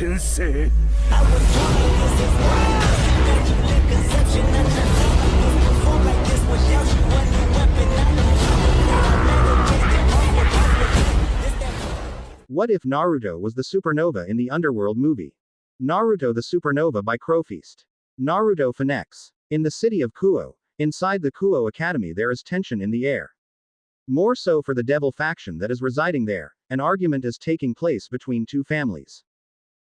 転生 What if Naruto was the supernova in the Underworld movie? Naruto the Supernova by Crowfeast. Naruto Phoenix. In the city of Kuo, inside the Kuo Academy, there is tension in the air. More so for the devil faction that is residing there. An argument is taking place between two families.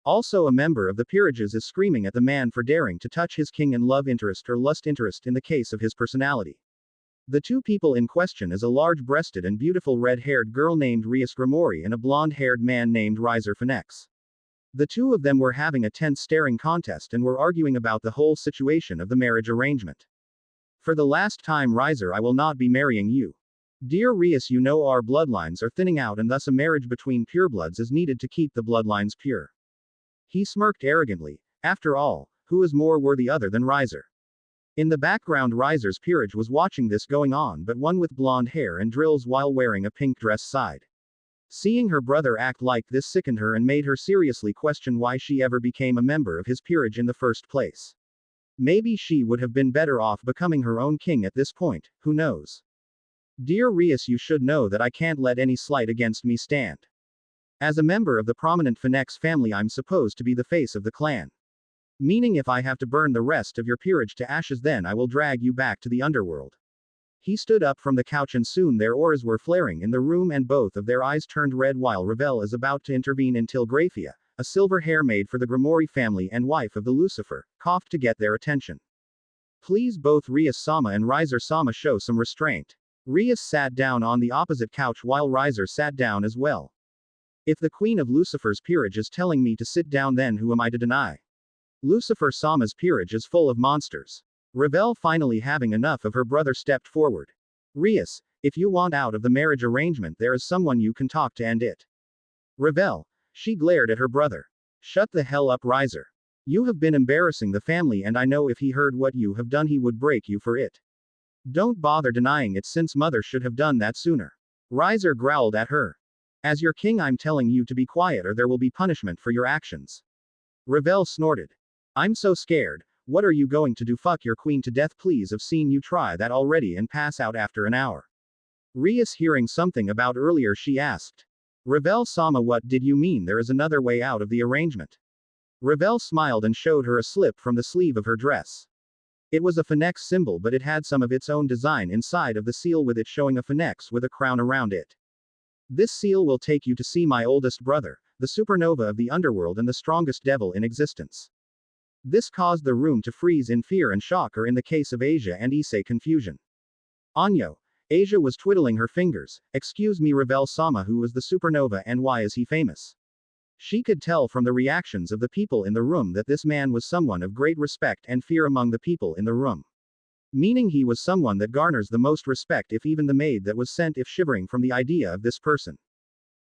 Also, a member of the peerages is screaming at the man for daring to touch his king and love interest or lust interest in the case of his personality. The two people in question is a large-breasted and beautiful red-haired girl named Rias Grimori and a blonde-haired man named Riser Phoenix. The two of them were having a tense staring contest and were arguing about the whole situation of the marriage arrangement. For the last time, Riser, I will not be marrying you. Dear Rias, you know our bloodlines are thinning out and thus a marriage between purebloods is needed to keep the bloodlines pure. He smirked arrogantly. After all, who is more worthy other than Riser? In the background, Riser's peerage was watching this going on, but one with blonde hair and drills while wearing a pink dress sighed. Seeing her brother act like this sickened her and made her seriously question why she ever became a member of his peerage in the first place. Maybe she would have been better off becoming her own king at this point, who knows? Dear Rias, you should know that I can't let any slight against me stand. As a member of the prominent Phoenix family, I'm supposed to be the face of the clan. Meaning if I have to burn the rest of your peerage to ashes, then I will drag you back to the underworld. He stood up from the couch and soon their auras were flaring in the room and both of their eyes turned red while Ravel is about to intervene until Graphia, a silver hair maid for the Grimori family and wife of the Lucifer, coughed to get their attention. Please both Rias-sama and Riser-sama show some restraint. Rias sat down on the opposite couch while Riser sat down as well. If the Queen of Lucifer's peerage is telling me to sit down, then who am I to deny? Lucifer-sama's peerage is full of monsters. Ravel, finally having enough of her brother, stepped forward. Rias, if you want out of the marriage arrangement, there is someone you can talk to end it. Ravel. She glared at her brother. Shut the hell up, Riser. You have been embarrassing the family, and I know if he heard what you have done, he would break you for it. Don't bother denying it, since mother should have done that sooner. Riser growled at her. As your king, I'm telling you to be quiet or there will be punishment for your actions. Ravel snorted. I'm so scared. What are you going to do? Fuck your queen to death? Please, I've seen you try that already and pass out after an hour. Rias, hearing something about earlier, she asked. Ravel-sama, what did you mean? There is another way out of the arrangement. Ravel smiled and showed her a slip from the sleeve of her dress. It was a phoenix symbol, but it had some of its own design inside of the seal, with it showing a phoenix with a crown around it. This seal will take you to see my oldest brother, the supernova of the underworld and the strongest devil in existence. This caused the room to freeze in fear and shock, or in the case of Asia and Issei, confusion. Anyo. Asia was twiddling her fingers. Excuse me, Ravel-sama, who was the supernova and why is he famous? She could tell from the reactions of the people in the room that this man was someone of great respect and fear among the people in the room. Meaning he was someone that garners the most respect, if even the maid that was sent if shivering from the idea of this person.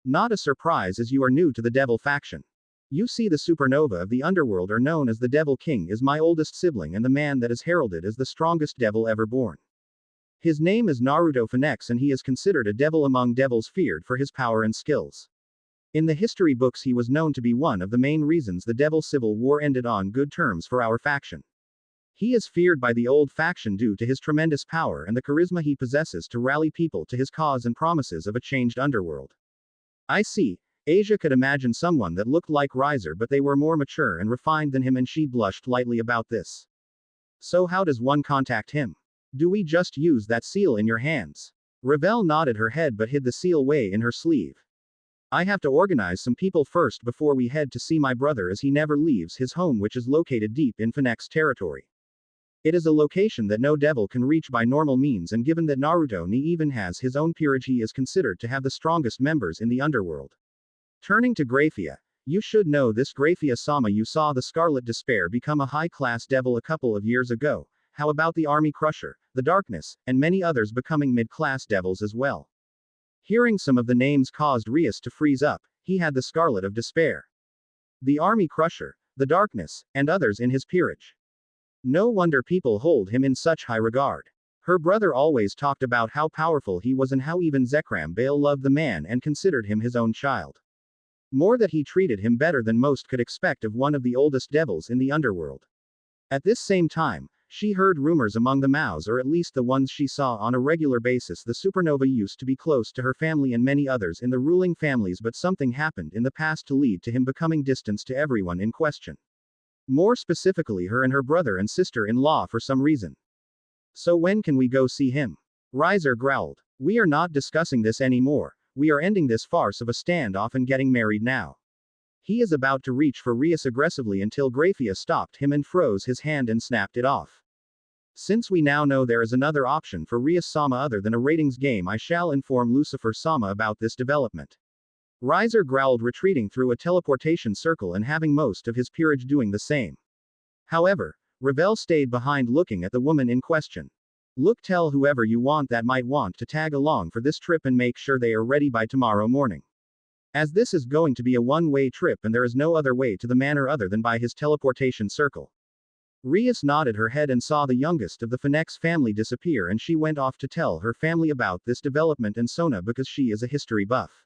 Not a surprise, as you are new to the devil faction. You see, the supernova of the underworld, are known as the Devil King, is my oldest sibling and the man that is heralded as the strongest devil ever born. His name is Naruto Phoenix, and he is considered a devil among devils, feared for his power and skills. In the history books, he was known to be one of the main reasons the Devil Civil War ended on good terms for our faction. He is feared by the old faction due to his tremendous power and the charisma he possesses to rally people to his cause and promises of a changed underworld. I see. Asia could imagine someone that looked like Riser, but they were more mature and refined than him, and she blushed lightly about this. So how does one contact him? Do we just use that seal in your hands? Ravel nodded her head but hid the seal way in her sleeve. I have to organize some people first before we head to see my brother, as he never leaves his home, which is located deep in Phoenix territory. It is a location that no devil can reach by normal means, and given that Naruto ni even has his own peerage, he is considered to have the strongest members in the underworld. Turning to Graphia. You should know this, Graphia-sama. You saw the Scarlet Despair become a high-class devil a couple of years ago. How about the Army Crusher, the Darkness, and many others becoming mid-class devils as well? Hearing some of the names caused Rias to freeze up. He had the Scarlet of Despair, the Army Crusher, the Darkness, and others in his peerage. No wonder people hold him in such high regard. Her brother always talked about how powerful he was and how even Zekram Bale loved the man and considered him his own child. More that he treated him better than most could expect of one of the oldest devils in the underworld. At this same time, she heard rumors among the Maos, or at least the ones she saw on a regular basis. The supernova used to be close to her family and many others in the ruling families, but something happened in the past to lead to him becoming distant to everyone in question. More specifically, her and her brother and sister-in-law for some reason. So when can we go see him? Riser growled. We are not discussing this anymore. We are ending this farce of a standoff and getting married now. He is about to reach for Rias aggressively until Graphia stopped him and froze his hand and snapped it off. Since we now know there is another option for Rias Sama other than a ratings game, I shall inform Lucifer Sama about this development. Riser growled, retreating through a teleportation circle and having most of his peerage doing the same. However, Ravel stayed behind looking at the woman in question. Look, tell whoever you want that might want to tag along for this trip and make sure they are ready by tomorrow morning. As this is going to be a one-way trip and there is no other way to the manor other than by his teleportation circle. Rias nodded her head and saw the youngest of the Phoenix family disappear, and she went off to tell her family about this development and Sona because she is a history buff.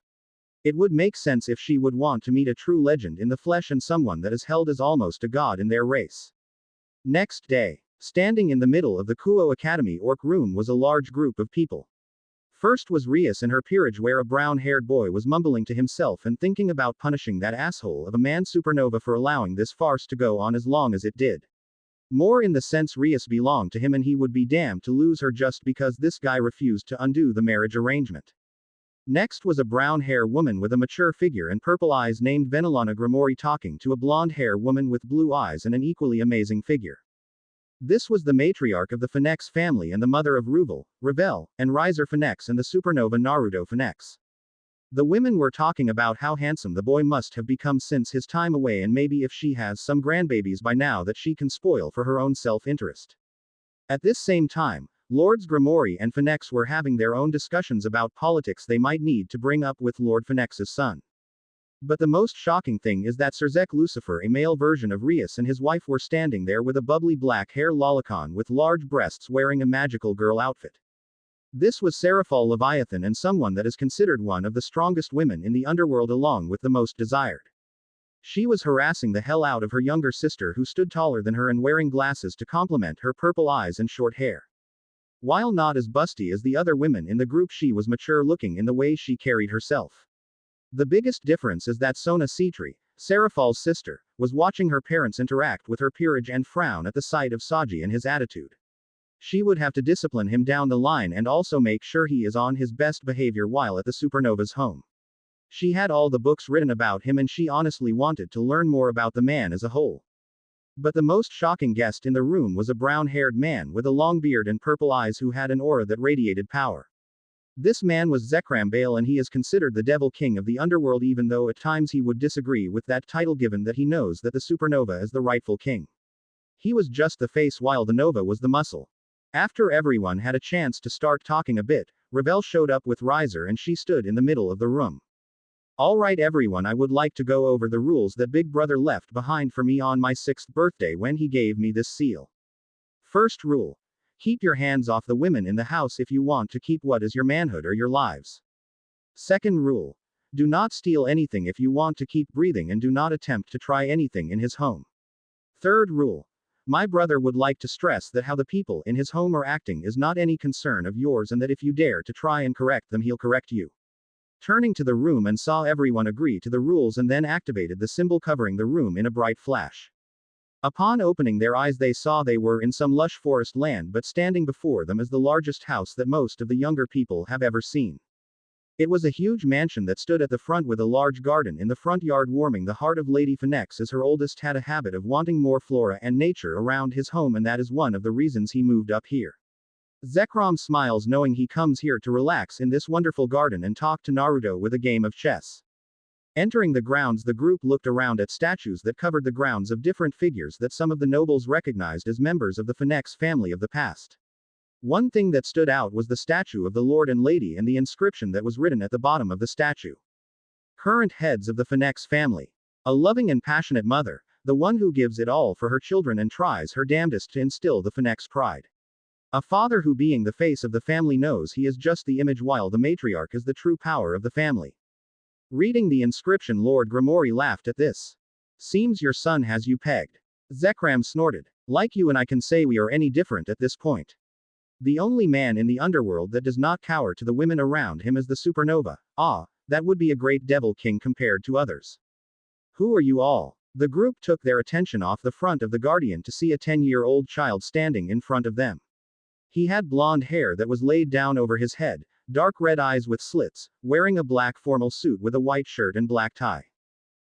It would make sense if she would want to meet a true legend in the flesh and someone that is held as almost a god in their race. Next day, standing in the middle of the Kuo Academy Orc room was a large group of people. First was Rias and her peerage, where a brown-haired boy was mumbling to himself and thinking about punishing that asshole of a man Supernova for allowing this farce to go on as long as it did. More in the sense Rias belonged to him and he would be damned to lose her just because this guy refused to undo the marriage arrangement. Next was a brown-hair woman with a mature figure and purple eyes named Venelana Grimori talking to a blonde-hair woman with blue eyes and an equally amazing figure. This was the matriarch of the Phoenix family and the mother of Ruvel, Ravel, and Riser Phoenix and the supernova Naruto Phoenix. The women were talking about how handsome the boy must have become since his time away, and maybe if she has some grandbabies by now that she can spoil for her own self-interest. At this same time, Lords Grimori and Phoenix were having their own discussions about politics they might need to bring up with Lord Phoenix's son. But the most shocking thing is that Sirzek Lucifer, a male version of Rias, and his wife were standing there with a bubbly black hair lolicon with large breasts wearing a magical girl outfit. This was Seraphal Leviathan, and someone that is considered one of the strongest women in the underworld along with the most desired. She was harassing the hell out of her younger sister, who stood taller than her and wearing glasses to complement her purple eyes and short hair. While not as busty as the other women in the group, she was mature looking in the way she carried herself. The biggest difference is that Sona Citri, Seraphal's sister, was watching her parents interact with her peerage and frown at the sight of Saji and his attitude. She would have to discipline him down the line and also make sure he is on his best behavior while at the supernova's home. She had all the books written about him and she honestly wanted to learn more about the man as a whole. But the most shocking guest in the room was a brown-haired man with a long beard and purple eyes who had an aura that radiated power. This man was Zekram Bale, and he is considered the Devil King of the Underworld, even though at times he would disagree with that title given that he knows that the supernova is the rightful king. He was just the face while the nova was the muscle. After everyone had a chance to start talking a bit, Ravel showed up with Riser and she stood in the middle of the room. Alright everyone, I would like to go over the rules that Big Brother left behind for me on my 6th birthday when he gave me this seal. First rule. Keep your hands off the women in the house if you want to keep what is your manhood or your lives. Second rule. Do not steal anything if you want to keep breathing, and do not attempt to try anything in his home. Third rule. My brother would like to stress that how the people in his home are acting is not any concern of yours, and that if you dare to try and correct them, he'll correct you. Turning to the room and saw everyone agree to the rules and then activated the symbol covering the room in a bright flash. Upon opening their eyes they saw they were in some lush forest land, but standing before them is the largest house that most of the younger people have ever seen. It was a huge mansion that stood at the front with a large garden in the front yard, warming the heart of Lady Phoenix, as her oldest had a habit of wanting more flora and nature around his home, and that is one of the reasons he moved up here. Zekrom smiles knowing he comes here to relax in this wonderful garden and talk to Naruto with a game of chess. Entering the grounds, the group looked around at statues that covered the grounds of different figures that some of the nobles recognized as members of the Phoenix family of the past. One thing that stood out was the statue of the Lord and Lady and the inscription that was written at the bottom of the statue. Current heads of the Phoenix family. A loving and passionate mother, the one who gives it all for her children and tries her damnedest to instill the Phoenix pride. A father who, being the face of the family, knows he is just the image while the matriarch is the true power of the family. Reading the inscription, Lord Grimoire laughed at this. Seems your son has you pegged. Zekram snorted. Like you and I can say we are any different at this point. The only man in the underworld that does not cower to the women around him is the supernova. Ah, that would be a great devil king compared to others. Who are you all? The group took their attention off the front of the Guardian to see a 10-year-old child standing in front of them. He had blonde hair that was laid down over his head, dark red eyes with slits, wearing a black formal suit with a white shirt and black tie.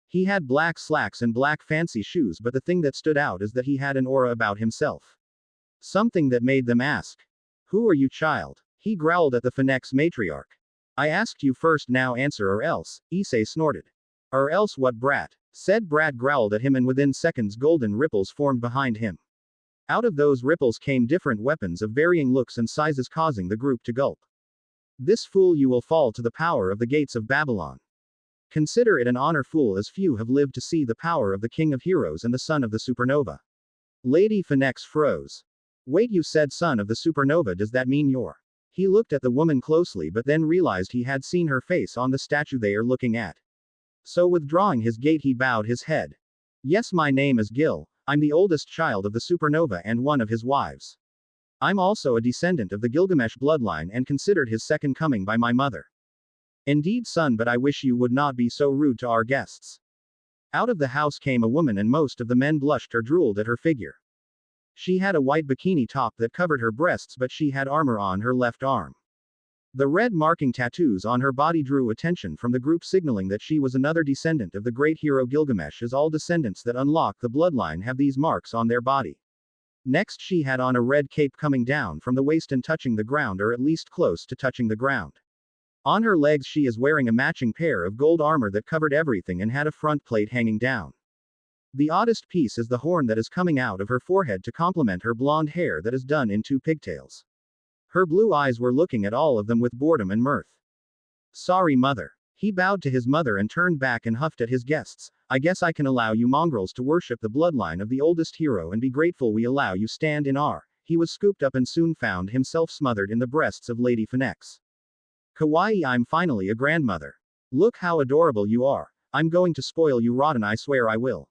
He had black slacks and black fancy shoes, but the thing that stood out is that he had an aura about himself. Something that made them ask. Who are you, child? He growled at the Phoenix matriarch. I asked you first, now answer or else, Issei snorted. Or else what, brat? Said Brat growled at him, and within seconds golden ripples formed behind him. Out of those ripples came different weapons of varying looks and sizes, causing the group to gulp. This fool, you will fall to the power of the gates of Babylon. Consider it an honor, fool, as few have lived to see the power of the King of Heroes and the son of the supernova. Lady Phoenix froze. Wait, you said son of the supernova, does that mean you're? He looked at the woman closely but then realized he had seen her face on the statue they are looking at. So withdrawing his gait he bowed his head. Yes, my name is Gil, I'm the oldest child of the supernova and one of his wives. I'm also a descendant of the Gilgamesh bloodline and considered his second coming by my mother. Indeed, son, but I wish you would not be so rude to our guests. Out of the house came a woman, and most of the men blushed or drooled at her figure. She had a white bikini top that covered her breasts, but she had armor on her left arm. The red marking tattoos on her body drew attention from the group, signaling that she was another descendant of the great hero Gilgamesh, as all descendants that unlock the bloodline have these marks on their body. Next, she had on a red cape coming down from the waist and touching the ground, or at least close to touching the ground. On her legs she is wearing a matching pair of gold armor that covered everything and had a front plate hanging down. The oddest piece is the horn that is coming out of her forehead to complement her blonde hair that is done in 2 pigtails. Her blue eyes were looking at all of them with boredom and mirth. Sorry, mother. He bowed to his mother and turned back and huffed at his guests. I guess I can allow you mongrels to worship the bloodline of the oldest hero and be grateful we allow you stand in our. He was scooped up and soon found himself smothered in the breasts of Lady Phoenix. Kawaii, I'm finally a grandmother. Look how adorable you are. I'm going to spoil you rotten, I swear I will.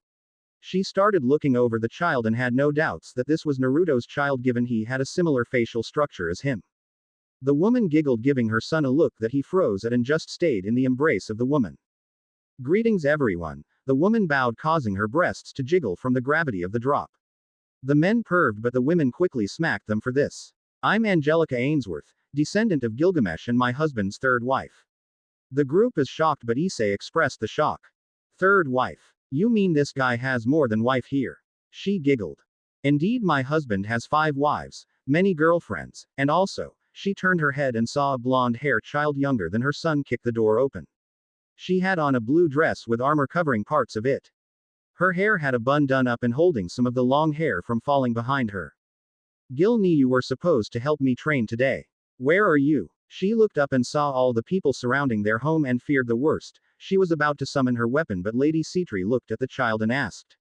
She started looking over the child and had no doubts that this was Naruto's child, given he had a similar facial structure as him. The woman giggled, giving her son a look that he froze at and just stayed in the embrace of the woman. Greetings everyone. The woman bowed, causing her breasts to jiggle from the gravity of the drop. The men purred, but the women quickly smacked them for this. I'm Angelica Ainsworth, descendant of Gilgamesh and my husband's third wife. The group is shocked, but Issei expressed the shock. Third wife? You mean this guy has more than wife here? She giggled. Indeed, my husband has 5 wives, many girlfriends, and also, she turned her head and saw a blonde-haired child younger than her son kick the door open. She had on a blue dress with armor covering parts of it. Her hair had a bun done up and holding some of the long hair from falling behind her. Gilni, you were supposed to help me train today. Where are you? She looked up and saw all the people surrounding their home and feared the worst. She was about to summon her weapon, but Lady Citri looked at the child and asked,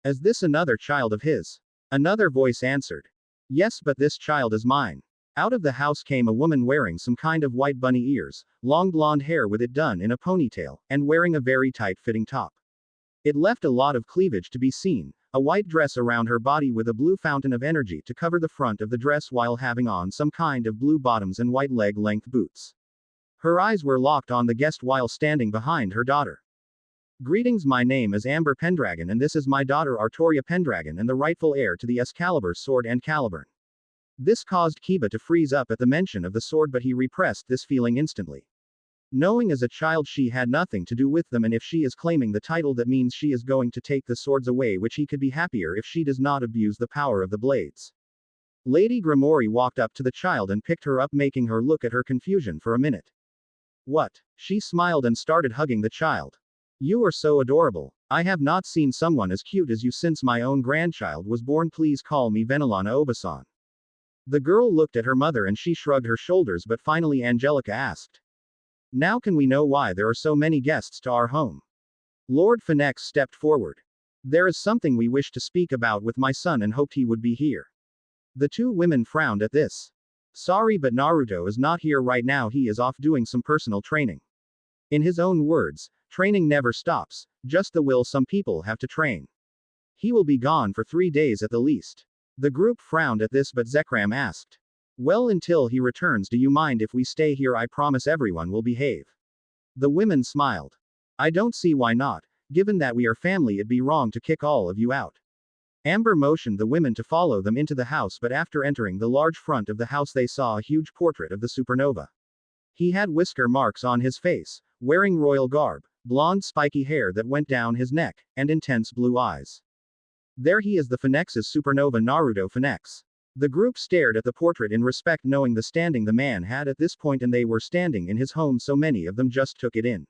is this another child of his? Another voice answered, yes, but this child is mine. Out of the house came a woman wearing some kind of white bunny ears, long blonde hair with it done in a ponytail, and wearing a very tight-fitting top. It left a lot of cleavage to be seen, a white dress around her body with a blue fountain of energy to cover the front of the dress while having on some kind of blue bottoms and white leg-length boots. Her eyes were locked on the guest while standing behind her daughter. Greetings, my name is Amber Pendragon and this is my daughter Artoria Pendragon and the rightful heir to the Excalibur's sword and Caliburn. This caused Kiba to freeze up at the mention of the sword, but he repressed this feeling instantly. Knowing as a child she had nothing to do with them, and if she is claiming the title that means she is going to take the swords away, which he could be happier if she does not abuse the power of the blades. Lady Grimoire walked up to the child and picked her up, making her look at her confusion for a minute. What? She smiled and started hugging the child. You are so adorable. I have not seen someone as cute as you since my own grandchild was born. Please call me Venelana Obasan. The girl looked at her mother and she shrugged her shoulders, but finally Angelica asked, now can we know why there are so many guests to our home? Lord Phoenix stepped forward. There is something we wish to speak about with my son and hoped he would be here. The 2 women frowned at this. Sorry, but Naruto is not here right now, he is off doing some personal training. In his own words, training never stops, just the will some people have to train. He will be gone for 3 days at the least. The group frowned at this, but Zekram asked. Well, until he returns, do you mind if we stay here? I promise everyone will behave. The women smiled. I don't see why not. Given that we are family, it'd be wrong to kick all of you out. Amber motioned the women to follow them into the house, but after entering the large front of the house they saw a huge portrait of the supernova. He had whisker marks on his face, wearing royal garb, blonde spiky hair that went down his neck, and intense blue eyes. There he is, the Phoenix's supernova, Naruto Phoenix. The group stared at the portrait in respect, knowing the standing the man had at this point, and they were standing in his home, so many of them just took it in.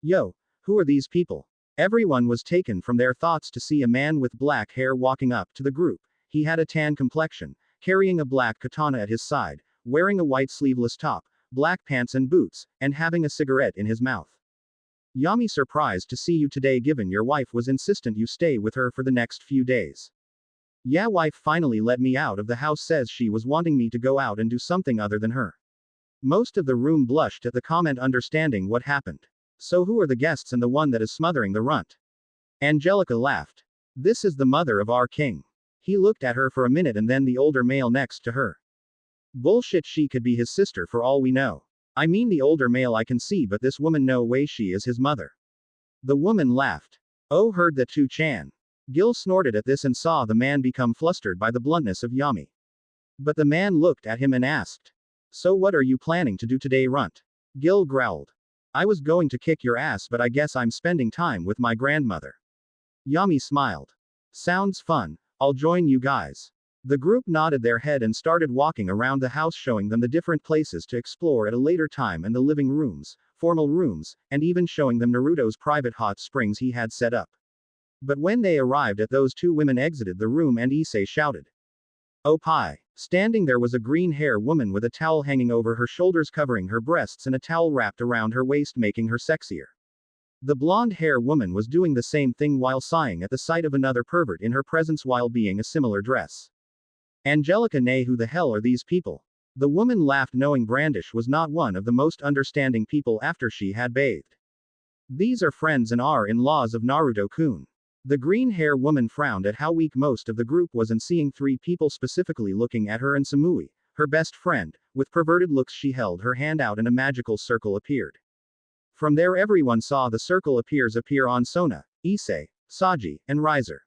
Yo, who are these people? Everyone was taken from their thoughts to see a man with black hair walking up to the group. He had a tan complexion, carrying a black katana at his side, wearing a white sleeveless top, black pants and boots, and having a cigarette in his mouth. Yami, surprised to see you today, given your wife was insistent you stay with her for the next few days. Yeah, wife finally let me out of the house, says she was wanting me to go out and do something other than her. Most of the room blushed at the comment, understanding what happened. So who are the guests and the one that is smothering the runt? Angelica laughed. This is the mother of our king. He looked at her for a minute and then the older male next to her. Bullshit, she could be his sister for all we know. I mean the older male I can see, but this woman, no way she is his mother. The woman laughed. Oh, heard that too, Chan. Gil snorted at this and saw the man become flustered by the bluntness of Yami. But the man looked at him and asked. So what are you planning to do today, runt? Gil growled. I was going to kick your ass, but I guess I'm spending time with my grandmother. Yami smiled. Sounds fun. I'll join you guys. The group nodded their head and started walking around the house, showing them the different places to explore at a later time, and the living rooms, formal rooms, and even showing them Naruto's private hot springs he had set up. But when they arrived at those, two women exited the room and Issei shouted. Oh pie. Standing there was a green-hair woman with a towel hanging over her shoulders covering her breasts and a towel wrapped around her waist, making her sexier. The blonde-hair woman was doing the same thing while sighing at the sight of another pervert in her presence while being a similar dress. Angelica, nay, who the hell are these people? The woman laughed, knowing Brandish was not one of the most understanding people after she had bathed. These are friends and are in-laws of Naruto-kun. The green-hair woman frowned at how weak most of the group was, and seeing 3 people specifically looking at her and Samui, her best friend, with perverted looks, she held her hand out and a magical circle appeared. From there everyone saw the circle appear on Sona, Issei, Saji, and Riser.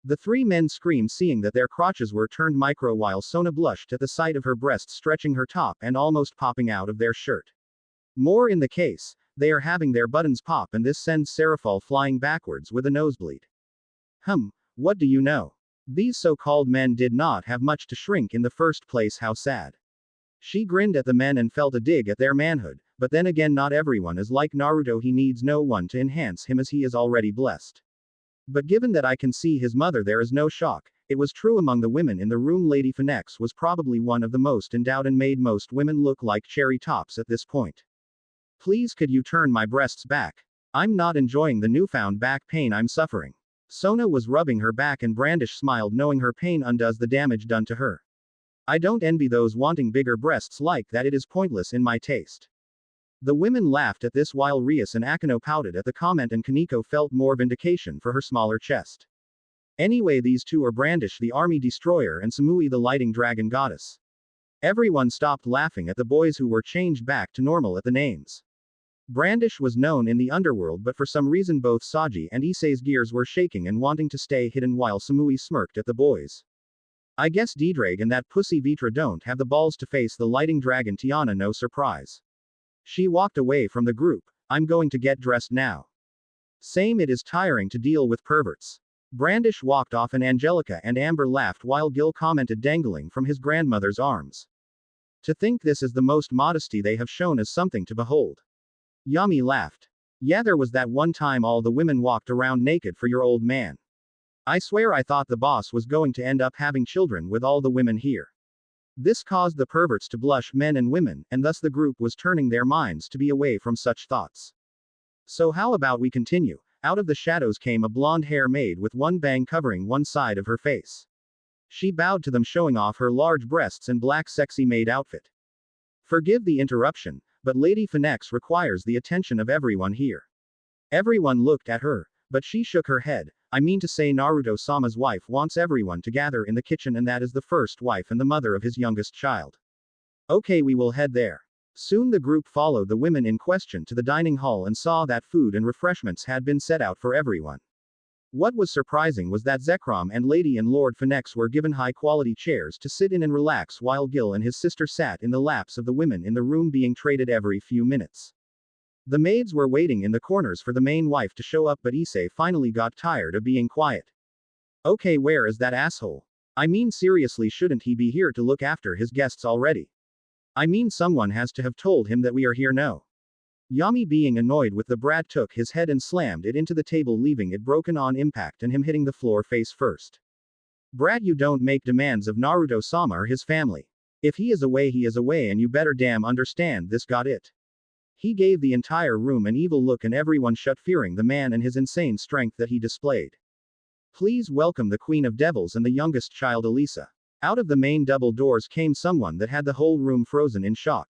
The 3 men screamed, seeing that their crotches were turned micro, while Sona blushed at the sight of her breasts stretching her top and almost popping out of their shirt. More in the case, they are having their buttons pop, and this sends Serafal flying backwards with a nosebleed. What do you know? These so-called men did not have much to shrink in the first place, how sad. She grinned at the men and felt a dig at their manhood, but then again, not everyone is like Naruto, he needs no one to enhance him as he is already blessed. But given that I can see his mother, there is no shock. It was true among the women in the room. Lady Phoenix was probably one of the most endowed and made most women look like cherry tops at this point. Please, could you turn my breasts back? I'm not enjoying the newfound back pain I'm suffering. Sona was rubbing her back and Brandish smiled, knowing her pain undoes the damage done to her. I don't envy those wanting bigger breasts like that, it is pointless in my taste. The women laughed at this while Rias and Akino pouted at the comment, and Kaneko felt more vindication for her smaller chest. Anyway, these two are Brandish the army destroyer and Samui the lighting dragon goddess. Everyone stopped laughing at the boys who were changed back to normal at the names. Brandish was known in the underworld, but for some reason both Saji and Issei's gears were shaking and wanting to stay hidden, while Samui smirked at the boys. I guess Didrag and that pussy Vitra don't have the balls to face the lighting dragon Tiana, no surprise. She walked away from the group. I'm going to get dressed now. Same, it is tiring to deal with perverts. Brandish walked off and Angelica and Amber laughed while Gil commented, dangling from his grandmother's arms. To think this is the most modesty they have shown as something to behold. Yami laughed. Yeah, there was that one time all the women walked around naked for your old man. I swear I thought the boss was going to end up having children with all the women here. This caused the perverts to blush, men and women, and thus the group was turning their minds to be away from such thoughts. So how about we continue? Out of the shadows came a blonde-hair maid with one bang covering one side of her face. She bowed to them, showing off her large breasts and black sexy maid outfit. Forgive the interruption, but Lady Phoenix requires the attention of everyone here. Everyone looked at her, but she shook her head. I mean to say Naruto-sama's wife wants everyone to gather in the kitchen, and that is the first wife and the mother of his youngest child. Okay, we will head there. Soon the group followed the women in question to the dining hall and saw that food and refreshments had been set out for everyone. What was surprising was that Zekrom and Lady and Lord Phoenix were given high-quality chairs to sit in and relax, while Gil and his sister sat in the laps of the women in the room, being traded every few minutes. The maids were waiting in the corners for the main wife to show up, but Issei finally got tired of being quiet. Okay, where is that asshole? I mean, seriously, shouldn't he be here to look after his guests already? I mean, someone has to have told him that we are here. No. Yami, being annoyed with the brat, took his head and slammed it into the table, leaving it broken on impact and him hitting the floor face first. Brat, you don't make demands of Naruto-sama or his family. If he is away, and you better damn understand this, got it? He gave the entire room an evil look and everyone shut, fearing the man and his insane strength that he displayed. Please welcome the Queen of Devils and the youngest child, Elisa. Out of the main double doors came someone that had the whole room frozen in shock.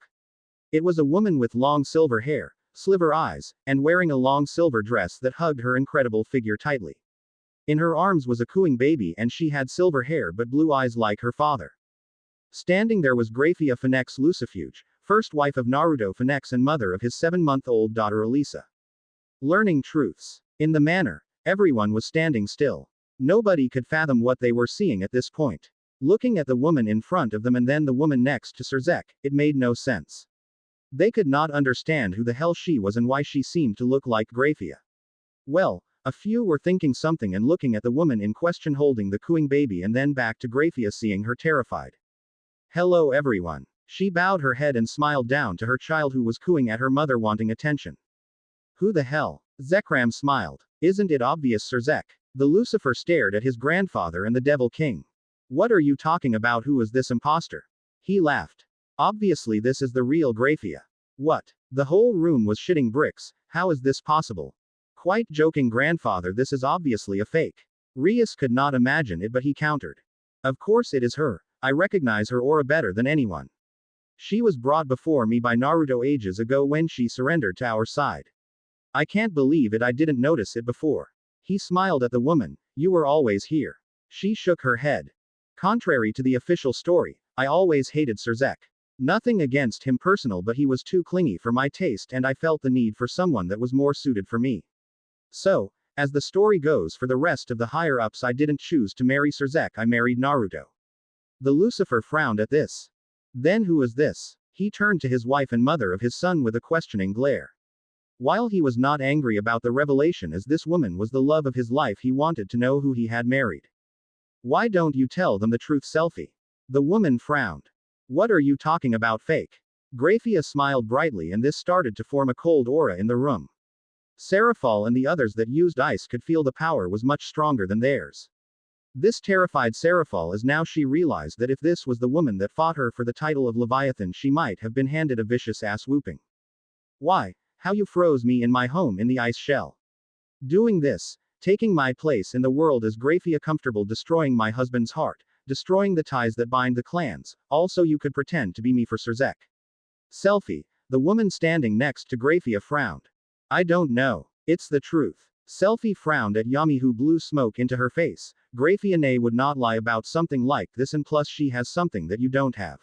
It was a woman with long silver hair, sliver eyes, and wearing a long silver dress that hugged her incredible figure tightly. In her arms was a cooing baby, and she had silver hair but blue eyes like her father. Standing there was Graphia Phoenix Lucifuge, first wife of Naruto Phoenix and mother of his 7-month-old daughter Elisa. Learning truths. In the manner, everyone was standing still. Nobody could fathom what they were seeing at this point. Looking at the woman in front of them and then the woman next to Surzek, it made no sense. They could not understand who the hell she was and why she seemed to look like Graphia. Well, a few were thinking something and looking at the woman in question holding the cooing baby, and then back to Graphia, seeing her terrified. Hello everyone. She bowed her head and smiled down to her child who was cooing at her mother, wanting attention. Who the hell? Zekrom smiled. Isn't it obvious, Surzek? The Lucifer stared at his grandfather and the Devil King. What are you talking about? Who is this imposter? He laughed. Obviously this is the real Graphia. What? The whole room was shitting bricks. How is this possible? Quite joking, grandfather, this is obviously a fake. Rias could not imagine it, but he countered. Of course it is her. I recognize her aura better than anyone. She was brought before me by Naruto ages ago when she surrendered to our side. I can't believe it, I didn't notice it before. He smiled at the woman. You were always here. She shook her head. Contrary to the official story, I always hated Surzek. Nothing against him personal, but he was too clingy for my taste and I felt the need for someone that was more suited for me. So, as the story goes, for the rest of the higher-ups, I didn't choose to marry Surzek, I married Naruto. The Lucifer frowned at this. Then who is this? He turned to his wife and mother of his son with a questioning glare. While he was not angry about the revelation, as this woman was the love of his life, he wanted to know who he had married. Why don't you tell them the truth, Selfie? The woman frowned. What are you talking about, fake? Graphia smiled brightly, and this started to form a cold aura in the room. Seraphal and the others that used ice could feel the power was much stronger than theirs. This terrified Seraphal, as now she realized that if this was the woman that fought her for the title of Leviathan, she might have been handed a vicious ass whooping. Why? How you froze me in my home in the ice shell? Doing this, taking my place in the world, is Graphia comfortable destroying my husband's heart, destroying the ties that bind the clans, also you could pretend to be me for Surzek? Selfie, the woman standing next to Graphia, frowned. I don't know. It's the truth. Selfie frowned at Yami, who blew smoke into her face. Graphia Nay would not lie about something like this, and plus she has something that you don't have.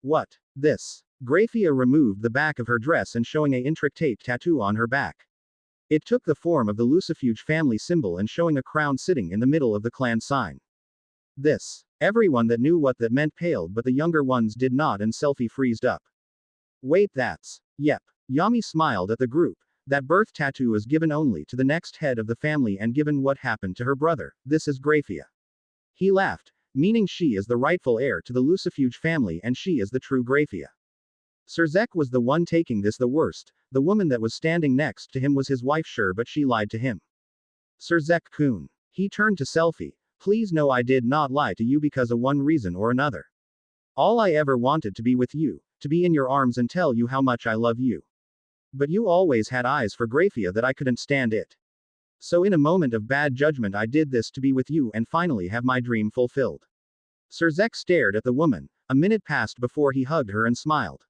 What? This. Graphia removed the back of her dress and showing a intricate tattoo on her back. It took the form of the Lucifuge family symbol and showing a crown sitting in the middle of the clan sign. This. Everyone that knew what that meant paled, but the younger ones did not, and Selfie freezed up. Wait, that's. Yep. Yami smiled at the group. That birth tattoo is given only to the next head of the family, and given what happened to her brother, this is Graphia. He laughed, meaning she is the rightful heir to the Lucifuge family and she is the true Graphia. Surzek was the one taking this the worst. The woman that was standing next to him was his wife, sure, but she lied to him. Surzek-kun. He turned to Selfie. Please know I did not lie to you because of one reason or another. All I ever wanted to be with you, to be in your arms and tell you how much I love you. But you always had eyes for Graphia that I couldn't stand it. So in a moment of bad judgment I did this to be with you and finally have my dream fulfilled. Surzek stared at the woman. A minute passed before he hugged her and smiled.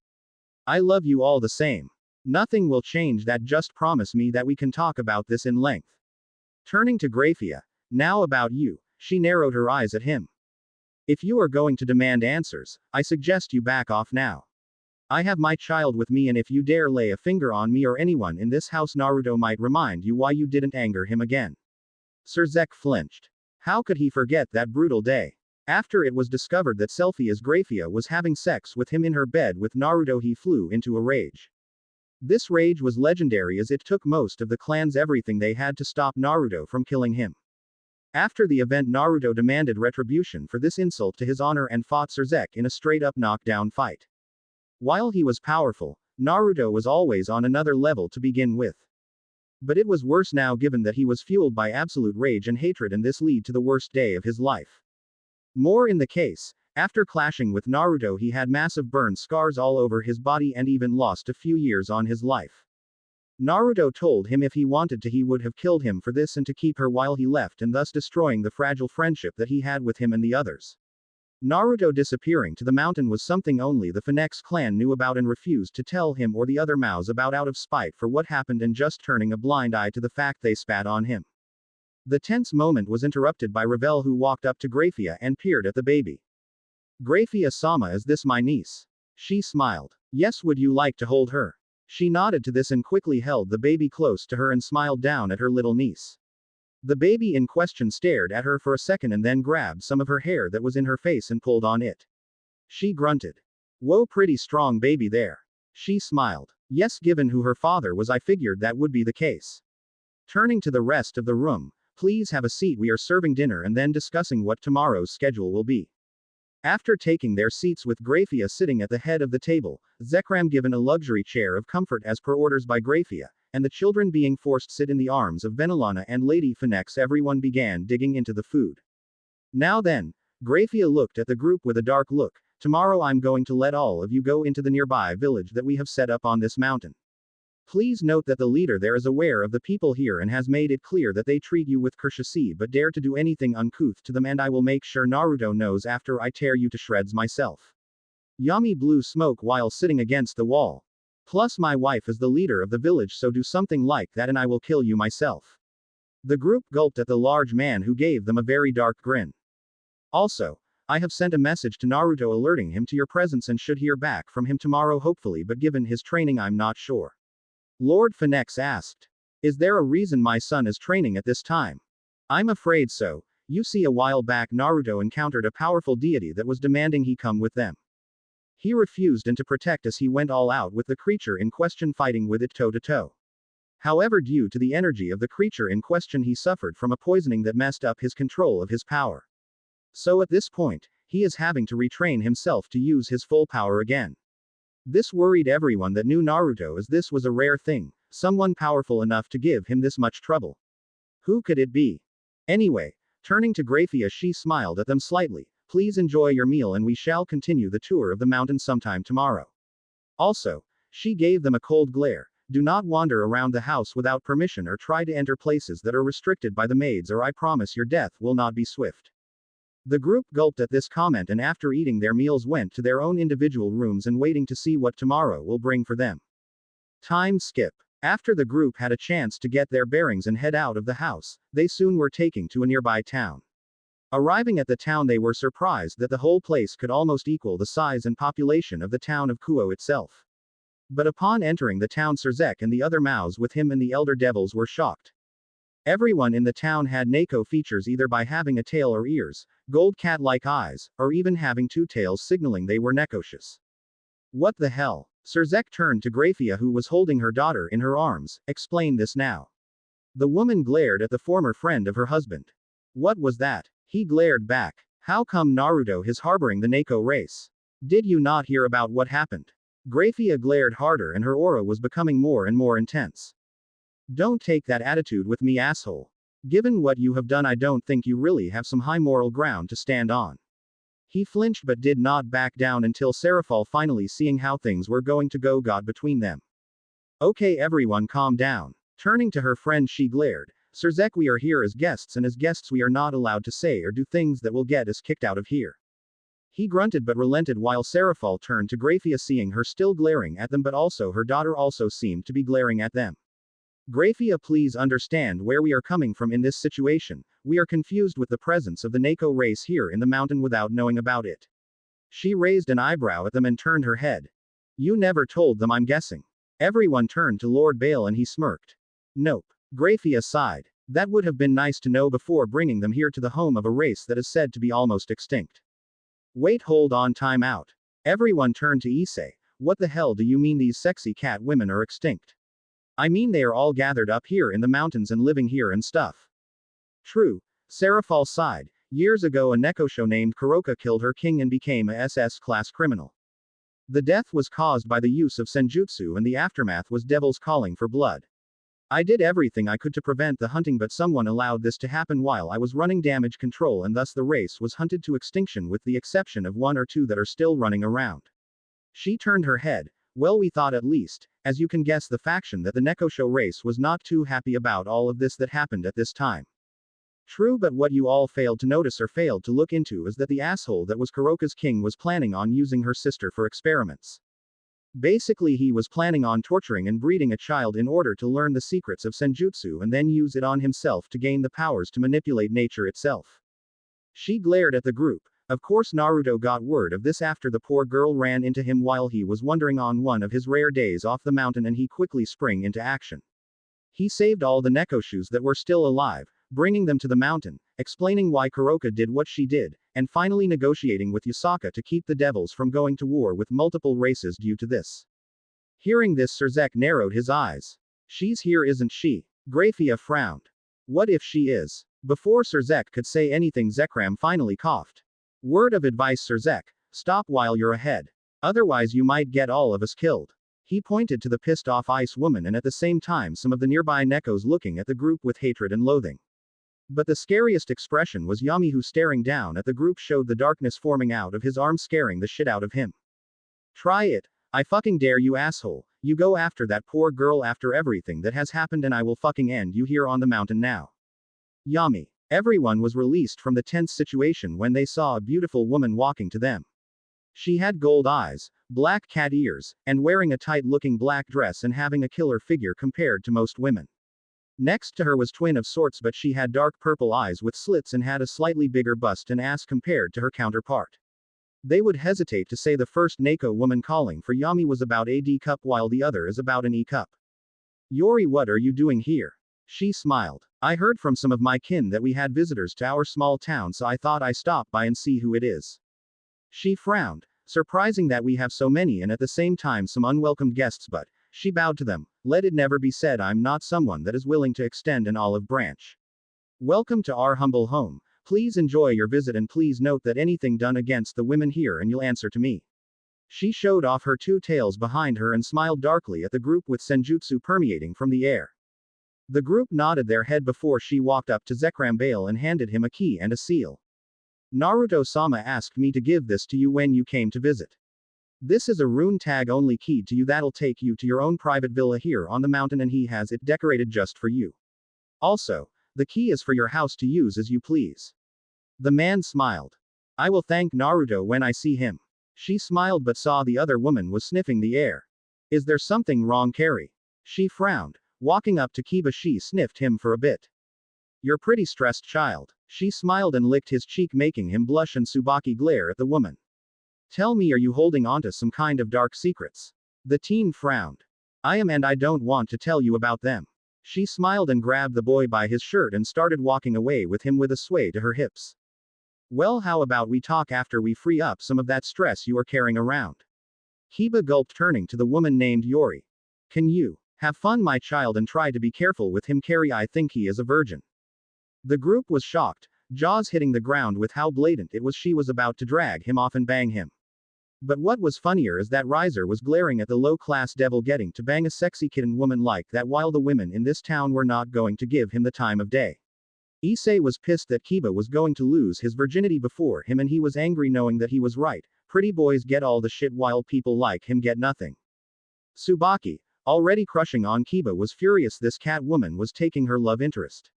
I love you all the same. Nothing will change that, just promise me that we can talk about this in length. Turning to Graphia. Now about you, she narrowed her eyes at him. If you are going to demand answers, I suggest you back off now. I have my child with me, and if you dare lay a finger on me or anyone in this house, Naruto might remind you why you didn't anger him again. Surzek flinched. How could he forget that brutal day? After it was discovered that Selphie's Graphia was having sex with him in her bed with Naruto, he flew into a rage. This rage was legendary, as it took most of the clan's everything they had to stop Naruto from killing him. After the event, Naruto demanded retribution for this insult to his honor and fought Surzek in a straight-up knockdown fight. While he was powerful, Naruto was always on another level to begin with. But it was worse now, given that he was fueled by absolute rage and hatred, and this led to the worst day of his life. More in the case, after clashing with Naruto, he had massive burn scars all over his body and even lost a few years on his life. Naruto told him if he wanted to, he would have killed him for this and to keep her while he left, and thus destroying the fragile friendship that he had with him and the others. Naruto disappearing to the mountain was something only the Phoenix clan knew about and refused to tell him or the other Maos about, out of spite for what happened and just turning a blind eye to the fact they spat on him. The tense moment was interrupted by Ravel, who walked up to Graphia and peered at the baby. Graphia-sama, is this my niece? She smiled. Yes, would you like to hold her? She nodded to this and quickly held the baby close to her and smiled down at her little niece. The baby in question stared at her for a second and then grabbed some of her hair that was in her face and pulled on it. She grunted. Whoa, pretty strong baby there. She smiled. Yes, given who her father was, I figured that would be the case. Turning to the rest of the room, please have a seat, we are serving dinner and then discussing what tomorrow's schedule will be. After taking their seats with Graphia sitting at the head of the table, Zekram given a luxury chair of comfort as per orders by Graphia, and the children being forced sit in the arms of Venelana and Lady Phoenix, everyone began digging into the food. Now then, Graphia looked at the group with a dark look. Tomorrow I'm going to let all of you go into the nearby village that we have set up on this mountain. Please note that the leader there is aware of the people here and has made it clear that they treat you with courtesy, but dare to do anything uncouth to them and I will make sure Naruto knows after I tear you to shreds myself. Yami blew smoke while sitting against the wall. Plus my wife is the leader of the village, so do something like that and I will kill you myself. The group gulped at the large man, who gave them a very dark grin. Also, I have sent a message to Naruto alerting him to your presence and should hear back from him tomorrow hopefully, but given his training I'm not sure. Lord Phoenix asked. Is there a reason my son is training at this time? I'm afraid so. You see, a while back Naruto encountered a powerful deity that was demanding he come with them. He refused and to protect us he went all out with the creature in question, fighting with it toe to toe. However, due to the energy of the creature in question he suffered from a poisoning that messed up his control of his power. So at this point, he is having to retrain himself to use his full power again. This worried everyone that knew Naruto, as this was a rare thing, someone powerful enough to give him this much trouble. Who could it be? Anyway, turning to Graphia, she smiled at them slightly. Please enjoy your meal and we shall continue the tour of the mountain sometime tomorrow. Also, she gave them a cold glare. Do not wander around the house without permission or try to enter places that are restricted by the maids, or I promise your death will not be swift. The group gulped at this comment and after eating their meals went to their own individual rooms and waiting to see what tomorrow will bring for them. Time skip. After the group had a chance to get their bearings and head out of the house, they soon were taking to a nearby town. Arriving at the town, they were surprised that the whole place could almost equal the size and population of the town of Kuo itself. But upon entering the town, Surzek and the other Maos with him and the elder devils were shocked. Everyone in the town had Neko features, either by having a tail or ears, gold cat-like eyes, or even having two tails, signaling they were Nekocious. What the hell? Surzek turned to Graphia, who was holding her daughter in her arms. Explain this now. The woman glared at the former friend of her husband. What was that? He glared back. How come Naruto is harboring the Neko race? Did you not hear about what happened? Graphia glared harder and her aura was becoming more and more intense. Don't take that attitude with me, asshole. Given what you have done, I don't think you really have some high moral ground to stand on. He flinched but did not back down until Seraphal finally seeing how things were going to go got between them. Okay, everyone calm down. Turning to her friend, she glared. Surzek, we are here as guests and as guests we are not allowed to say or do things that will get us kicked out of here. He grunted but relented while Seraphal turned to Graphia, seeing her still glaring at them, but also her daughter also seemed to be glaring at them. Graphia, please understand where we are coming from in this situation. We are confused with the presence of the Nako race here in the mountain without knowing about it. She raised an eyebrow at them and turned her head. You never told them, I'm guessing. Everyone turned to Lord Bale and he smirked. Nope. Graphia sighed. That would have been nice to know before bringing them here to the home of a race that is said to be almost extinct. Wait, hold on, time out. Everyone turned to Issei. What the hell do you mean these sexy cat women are extinct? I mean they are all gathered up here in the mountains and living here and stuff. True. Seraphal sighed. Years ago a Nekosho named Kuroka killed her king and became a SS-class criminal. The death was caused by the use of senjutsu and the aftermath was devils calling for blood. I did everything I could to prevent the hunting, but someone allowed this to happen while I was running damage control, and thus the race was hunted to extinction with the exception of 1 or 2 that are still running around. She turned her head. Well, we thought at least. As you can guess, the faction that the Nekosho race was not too happy about all of this that happened at this time. True, but what you all failed to notice or failed to look into is that the asshole that was Kuroka's king was planning on using her sister for experiments. Basically, he was planning on torturing and breeding a child in order to learn the secrets of senjutsu and then use it on himself to gain the powers to manipulate nature itself. She glared at the group. Of course, Naruto got word of this after the poor girl ran into him while he was wandering on one of his rare days off the mountain, and he quickly sprang into action. He saved all the Nekoshus that were still alive, bringing them to the mountain, explaining why Kuroka did what she did, and finally negotiating with Yusaka to keep the devils from going to war with multiple races due to this. Hearing this, Surzek narrowed his eyes. She's here, isn't she? Graphia frowned. What if she is? Before Surzek could say anything, Zekram finally coughed. Word of advice, Surzek, stop while you're ahead. Otherwise you might get all of us killed. He pointed to the pissed off ice woman and at the same time some of the nearby Nekos looking at the group with hatred and loathing. But the scariest expression was Yami, who staring down at the group showed the darkness forming out of his arms, scaring the shit out of him. Try it. I fucking dare you, asshole. You go after that poor girl after everything that has happened and I will fucking end you here on the mountain now. Yami. Everyone was released from the tense situation when they saw a beautiful woman walking to them. She had gold eyes, black cat ears, and wearing a tight-looking black dress and having a killer figure compared to most women. Next to her was twin of sorts, but she had dark purple eyes with slits and had a slightly bigger bust and ass compared to her counterpart. They would hesitate to say the first Nako woman calling for Yami was about a D cup while the other is about an E cup. Yori, what are you doing here? She smiled. I heard from some of my kin that we had visitors to our small town, so I thought I stop by and see who it is. She frowned. Surprising that we have so many and at the same time some unwelcomed guests, but she bowed to them. Let it never be said I'm not someone that is willing to extend an olive branch. Welcome to our humble home. Please enjoy your visit and please note that anything done against the women here and you'll answer to me. She showed off her 2 tails behind her and smiled darkly at the group with senjutsu permeating from the air. The group nodded their head before she walked up to Zekram Bale and handed him a key and a seal. Naruto-sama asked me to give this to you when you came to visit. This is a rune tag only key to you that'll take you to your own private villa here on the mountain, and he has it decorated just for you. Also, the key is for your house to use as you please. The man smiled. I will thank Naruto when I see him. She smiled but saw the other woman was sniffing the air. Is there something wrong, Carrie? She frowned. Walking up to Kiba, she sniffed him for a bit. You're pretty stressed, child. She smiled and licked his cheek, making him blush, and Tsubaki glare at the woman. Tell me, are you holding onto some kind of dark secrets? The teen frowned. I am, and I don't want to tell you about them. She smiled and grabbed the boy by his shirt and started walking away with him with a sway to her hips. Well, how about we talk after we free up some of that stress you are carrying around? Kiba gulped, turning to the woman named Yori. Can you have fun, my child, and try to be careful with him, Carrie. I think he is a virgin. The group was shocked, jaws hitting the ground with how blatant it was. She was about to drag him off and bang him. But what was funnier is that Riser was glaring at the low-class devil getting to bang a sexy kitten woman like that while the women in this town were not going to give him the time of day. Issei was pissed that Kiba was going to lose his virginity before him, and he was angry knowing that he was right. Pretty boys get all the shit while people like him get nothing. Tsubaki, already crushing on Kiba, was furious this cat woman was taking her love interest.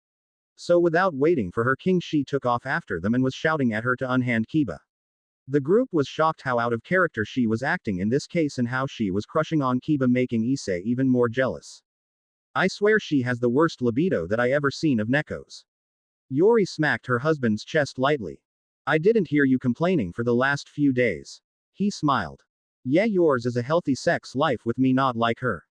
So without waiting for her king, she took off after them and was shouting at her to unhand Kiba. The group was shocked how out of character she was acting in this case and how she was crushing on Kiba, making Issei even more jealous. I swear she has the worst libido that I ever seen of Neko's. Yori smacked her husband's chest lightly. I didn't hear you complaining for the last few days. He smiled. Yeah, yours is a healthy sex life with me, not like her.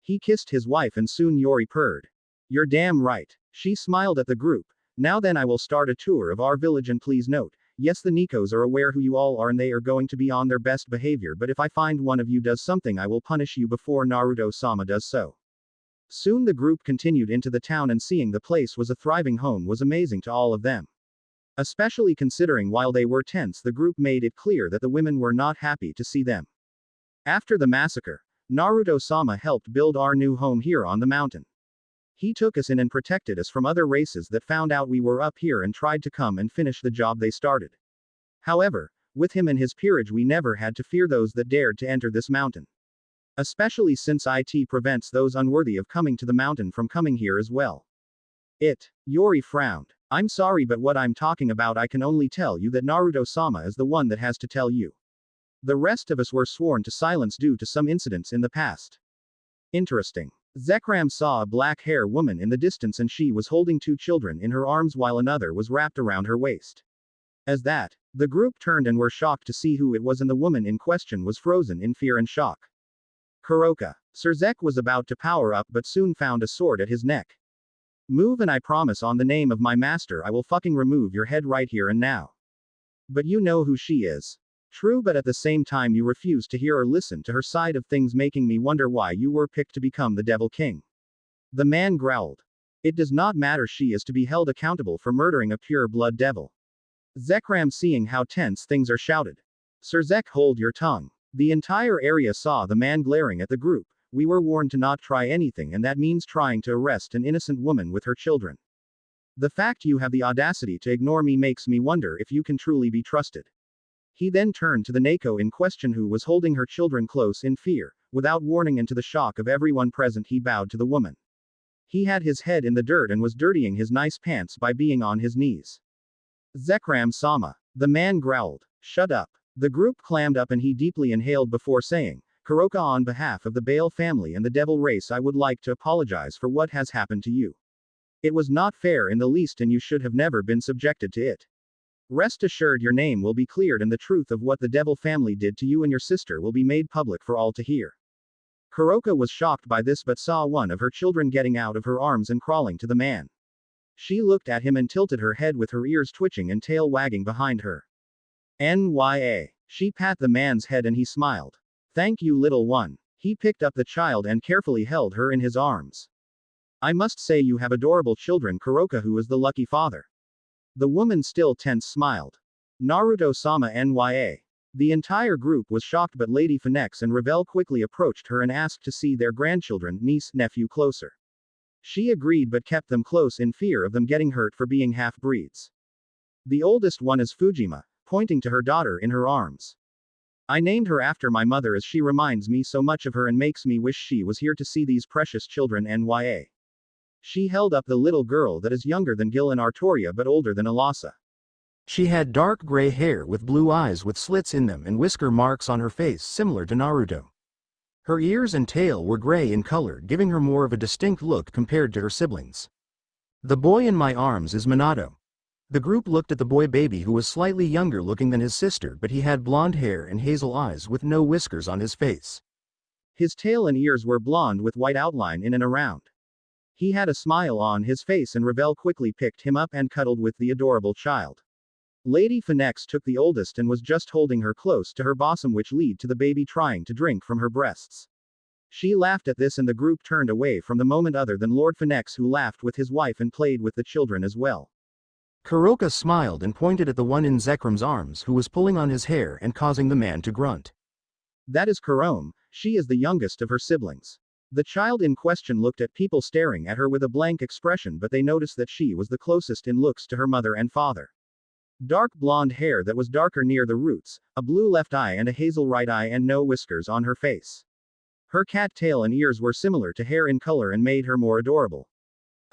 He kissed his wife and soon Yori purred. You're damn right. She smiled at the group. Now then, I will start a tour of our village, and please note, yes, the Nikos are aware who you all are and they are going to be on their best behavior, but if I find one of you does something, I will punish you before Naruto-sama does so. Soon the group continued into the town, and seeing the place was a thriving home was amazing to all of them. Especially considering while they were tense, the group made it clear that the women were not happy to see them. After the massacre, Naruto-sama helped build our new home here on the mountain. He took us in and protected us from other races that found out we were up here and tried to come and finish the job they started. However, with him and his peerage, we never had to fear those that dared to enter this mountain. Especially since it prevents those unworthy of coming to the mountain from coming here as well. Yori frowned. I'm sorry, but what I'm talking about, I can only tell you that Naruto-sama is the one that has to tell you. The rest of us were sworn to silence due to some incidents in the past. Interesting. Zekram saw a black-haired woman in the distance, and she was holding 2 children in her arms while another was wrapped around her waist. As that, the group turned and were shocked to see who it was, and the woman in question was frozen in fear and shock. Kuroka. Sir Zek was about to power up but soon found a sword at his neck. Move and I promise on the name of my master I will fucking remove your head right here and now. But you know who she is. True, but at the same time you refuse to hear or listen to her side of things, making me wonder why you were picked to become the Devil King. The man growled. It does not matter, she is to be held accountable for murdering a pure blood devil. Zekram, seeing how tense things are, shouted. Sir Zek, hold your tongue. The entire area saw the man glaring at the group. We were warned to not try anything, and that means trying to arrest an innocent woman with her children. The fact you have the audacity to ignore me makes me wonder if you can truly be trusted. He then turned to the Neko in question, who was holding her children close in fear. Without warning and to the shock of everyone present, he bowed to the woman. He had his head in the dirt and was dirtying his nice pants by being on his knees. Zekram-sama. The man growled. Shut up. The group clammed up and he deeply inhaled before saying, Kuroka, on behalf of the Bale family and the Devil race, I would like to apologize for what has happened to you. It was not fair in the least, and you should have never been subjected to it. Rest assured your name will be cleared and the truth of what the Devil family did to you and your sister will be made public for all to hear. Kuroka was shocked by this but saw one of her children getting out of her arms and crawling to the man. She looked at him and tilted her head with her ears twitching and tail wagging behind her. Nya. She pat the man's head and he smiled. Thank you, little one. He picked up the child and carefully held her in his arms. I must say you have adorable children, Kuroka, who is the lucky father. The woman, still tense, smiled. Naruto-sama Nya. The entire group was shocked, but Lady Phoenix and Ravel quickly approached her and asked to see their grandchildren, niece, nephew, closer. She agreed but kept them close in fear of them getting hurt for being half-breeds. The oldest one is Fujima, pointing to her daughter in her arms. I named her after my mother as she reminds me so much of her and makes me wish she was here to see these precious children. Nya. She held up the little girl that is younger than Gil and Artoria but older than Alasa. She had dark gray hair with blue eyes with slits in them and whisker marks on her face similar to Naruto. Her ears and tail were gray in color, giving her more of a distinct look compared to her siblings. The boy in my arms is Minato. The group looked at the boy baby, who was slightly younger looking than his sister, but he had blonde hair and hazel eyes with no whiskers on his face. His tail and ears were blonde with white outline in and around. He had a smile on his face, and Ravel quickly picked him up and cuddled with the adorable child. Lady Phoenix took the oldest and was just holding her close to her bosom, which led to the baby trying to drink from her breasts. She laughed at this and the group turned away from the moment, other than Lord Phoenix, who laughed with his wife and played with the children as well. Kuroka smiled and pointed at the one in Zekram's arms, who was pulling on his hair and causing the man to grunt. That is Kurome. She is the youngest of her siblings. The child in question looked at people staring at her with a blank expression, but they noticed that she was the closest in looks to her mother and father. Dark blonde hair that was darker near the roots, a blue left eye and a hazel right eye, and no whiskers on her face. Her cat tail and ears were similar to hair in color and made her more adorable.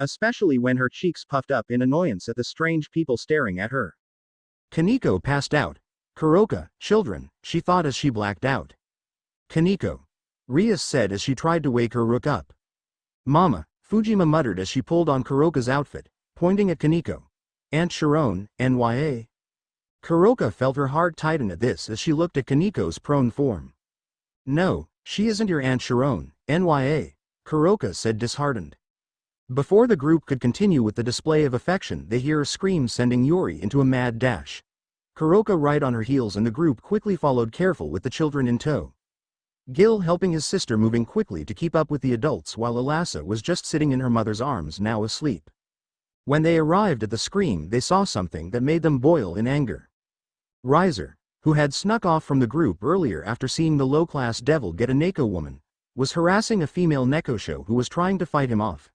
Especially when her cheeks puffed up in annoyance at the strange people staring at her. Kaneko passed out. Kuroka, children, she thought as she blacked out. Kaneko. Rias said as she tried to wake her rook up. Mama, Fujima muttered as she pulled on Kuroka's outfit, pointing at Kaneko. Aunt Sharon, NYA. Kuroka felt her heart tighten at this as she looked at Kaneko's prone form. No, she isn't your Aunt Sharon, NYA, Kuroka said disheartened. Before the group could continue with the display of affection, they hear a scream sending Yuri into a mad dash. Kuroka right on her heels and the group quickly followed, careful with the children in tow. Gil helping his sister, moving quickly to keep up with the adults, while Alasa was just sitting in her mother's arms, now asleep. When they arrived at the scream, they saw something that made them boil in anger. Riser, who had snuck off from the group earlier after seeing the low-class devil get a Neko woman, was harassing a female Nekosho who was trying to fight him off.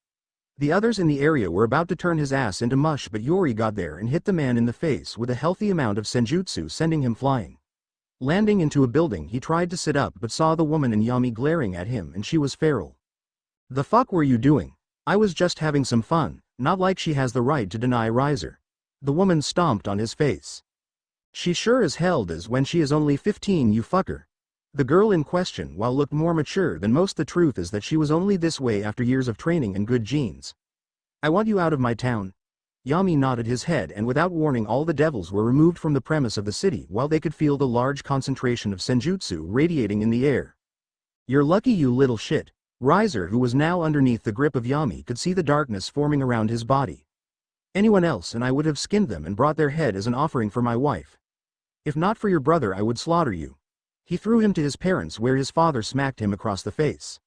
The others in the area were about to turn his ass into mush, but Yuri got there and hit the man in the face with a healthy amount of senjutsu, sending him flying. Landing into a building, he tried to sit up but saw the woman in Yami glaring at him, and she was feral. "The fuck were you doing? I was just having some fun, not like she has the right to deny Riser." The woman stomped on his face. "She sure as hell does when she is only 15, you fucker." The girl in question, while looked more mature than most, the truth is that she was only this way after years of training and good genes. "I want you out of my town." Yami nodded his head, and without warning all the devils were removed from the premise of the city while they could feel the large concentration of senjutsu radiating in the air. "You're lucky, you little shit." Riser, who was now underneath the grip of Yami, could see the darkness forming around his body. "Anyone else and I would have skinned them and brought their head as an offering for my wife. If not for your brother, I would slaughter you." He threw him to his parents, where his father smacked him across the face.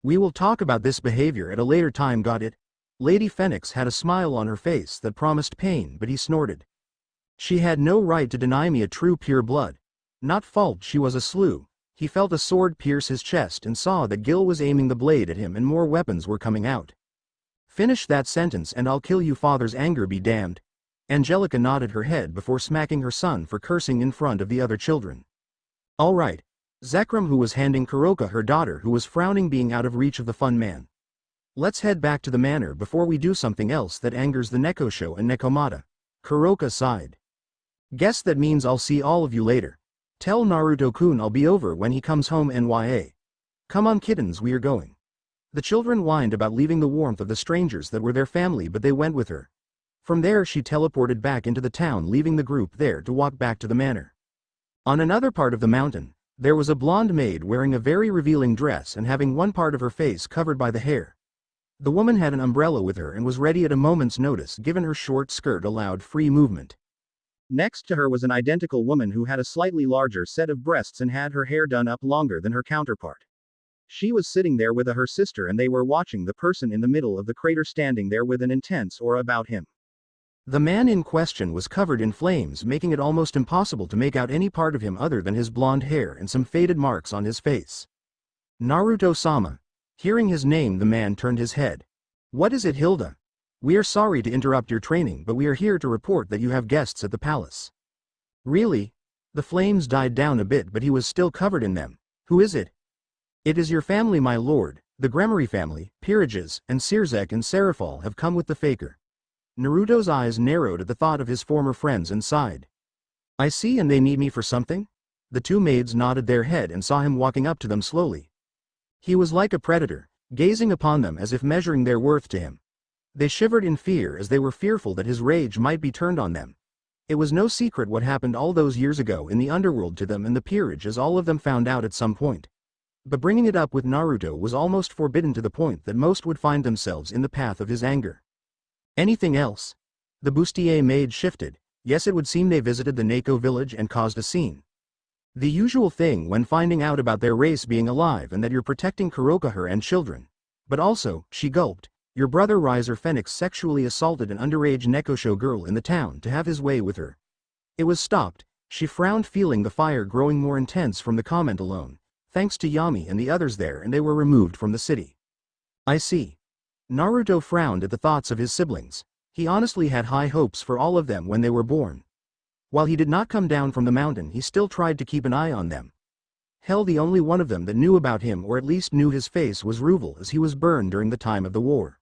"We will talk about this behavior at a later time, got it?" Lady Phoenix had a smile on her face that promised pain, but he snorted. "She had no right to deny me a true pure blood. Not fault she was a slew." He felt a sword pierce his chest and saw that Gil was aiming the blade at him and more weapons were coming out. "Finish that sentence and I'll kill you." Father's anger be damned. Angelica nodded her head before smacking her son for cursing in front of the other children. "All right." Zekrom, who was handing Kuroka her daughter, who was frowning, being out of reach of the fun man. "Let's head back to the manor before we do something else that angers the Nekosho and Nekomata." Kuroka sighed. "Guess that means I'll see all of you later. Tell Naruto-kun I'll be over when he comes home, NYA. Come on kittens, we are going." The children whined about leaving the warmth of the strangers that were their family, but they went with her. From there she teleported back into the town, leaving the group there to walk back to the manor. On another part of the mountain, there was a blonde maid wearing a very revealing dress and having one part of her face covered by the hair. The woman had an umbrella with her and was ready at a moment's notice, given her short skirt allowed free movement. Next to her was an identical woman who had a slightly larger set of breasts and had her hair done up longer than her counterpart. She was sitting there with her sister, and they were watching the person in the middle of the crater standing there with an intense aura about him. The man in question was covered in flames, making it almost impossible to make out any part of him other than his blonde hair and some faded marks on his face. "Naruto-sama." Hearing his name, the man turned his head. "What is it, Hilda? We are sorry to interrupt your training, but we are here to report that you have guests at the palace." "Really?" The flames died down a bit, but he was still covered in them. "Who is it?" "It is your family, my lord. The Gremory family, Peerages, and Sirzek and Serafal have come with the faker." Naruto's eyes narrowed at the thought of his former friends and sighed. "I see, and they need me for something?" The two maids nodded their head and saw him walking up to them slowly. He was like a predator, gazing upon them as if measuring their worth to him. They shivered in fear as they were fearful that his rage might be turned on them. It was no secret what happened all those years ago in the underworld to them and the peerage, as all of them found out at some point. But bringing it up with Naruto was almost forbidden, to the point that most would find themselves in the path of his anger. "Anything else?" The bustier maid shifted. "Yes, it would seem they visited the Neko village and caused a scene. The usual thing when finding out about their race being alive and that you're protecting Kuroka, her and children. But also," she gulped, "your brother Riser Phoenix sexually assaulted an underage Nekosho girl in the town to have his way with her." It was stopped. She frowned, feeling the fire growing more intense from the comment alone. "Thanks to Yami and the others there, and they were removed from the city." "I see." Naruto frowned at the thoughts of his siblings. He honestly had high hopes for all of them when they were born. While he did not come down from the mountain, he still tried to keep an eye on them. Hell, the only one of them that knew about him, or at least knew his face, was Ruvel, as he was burned during the time of the war.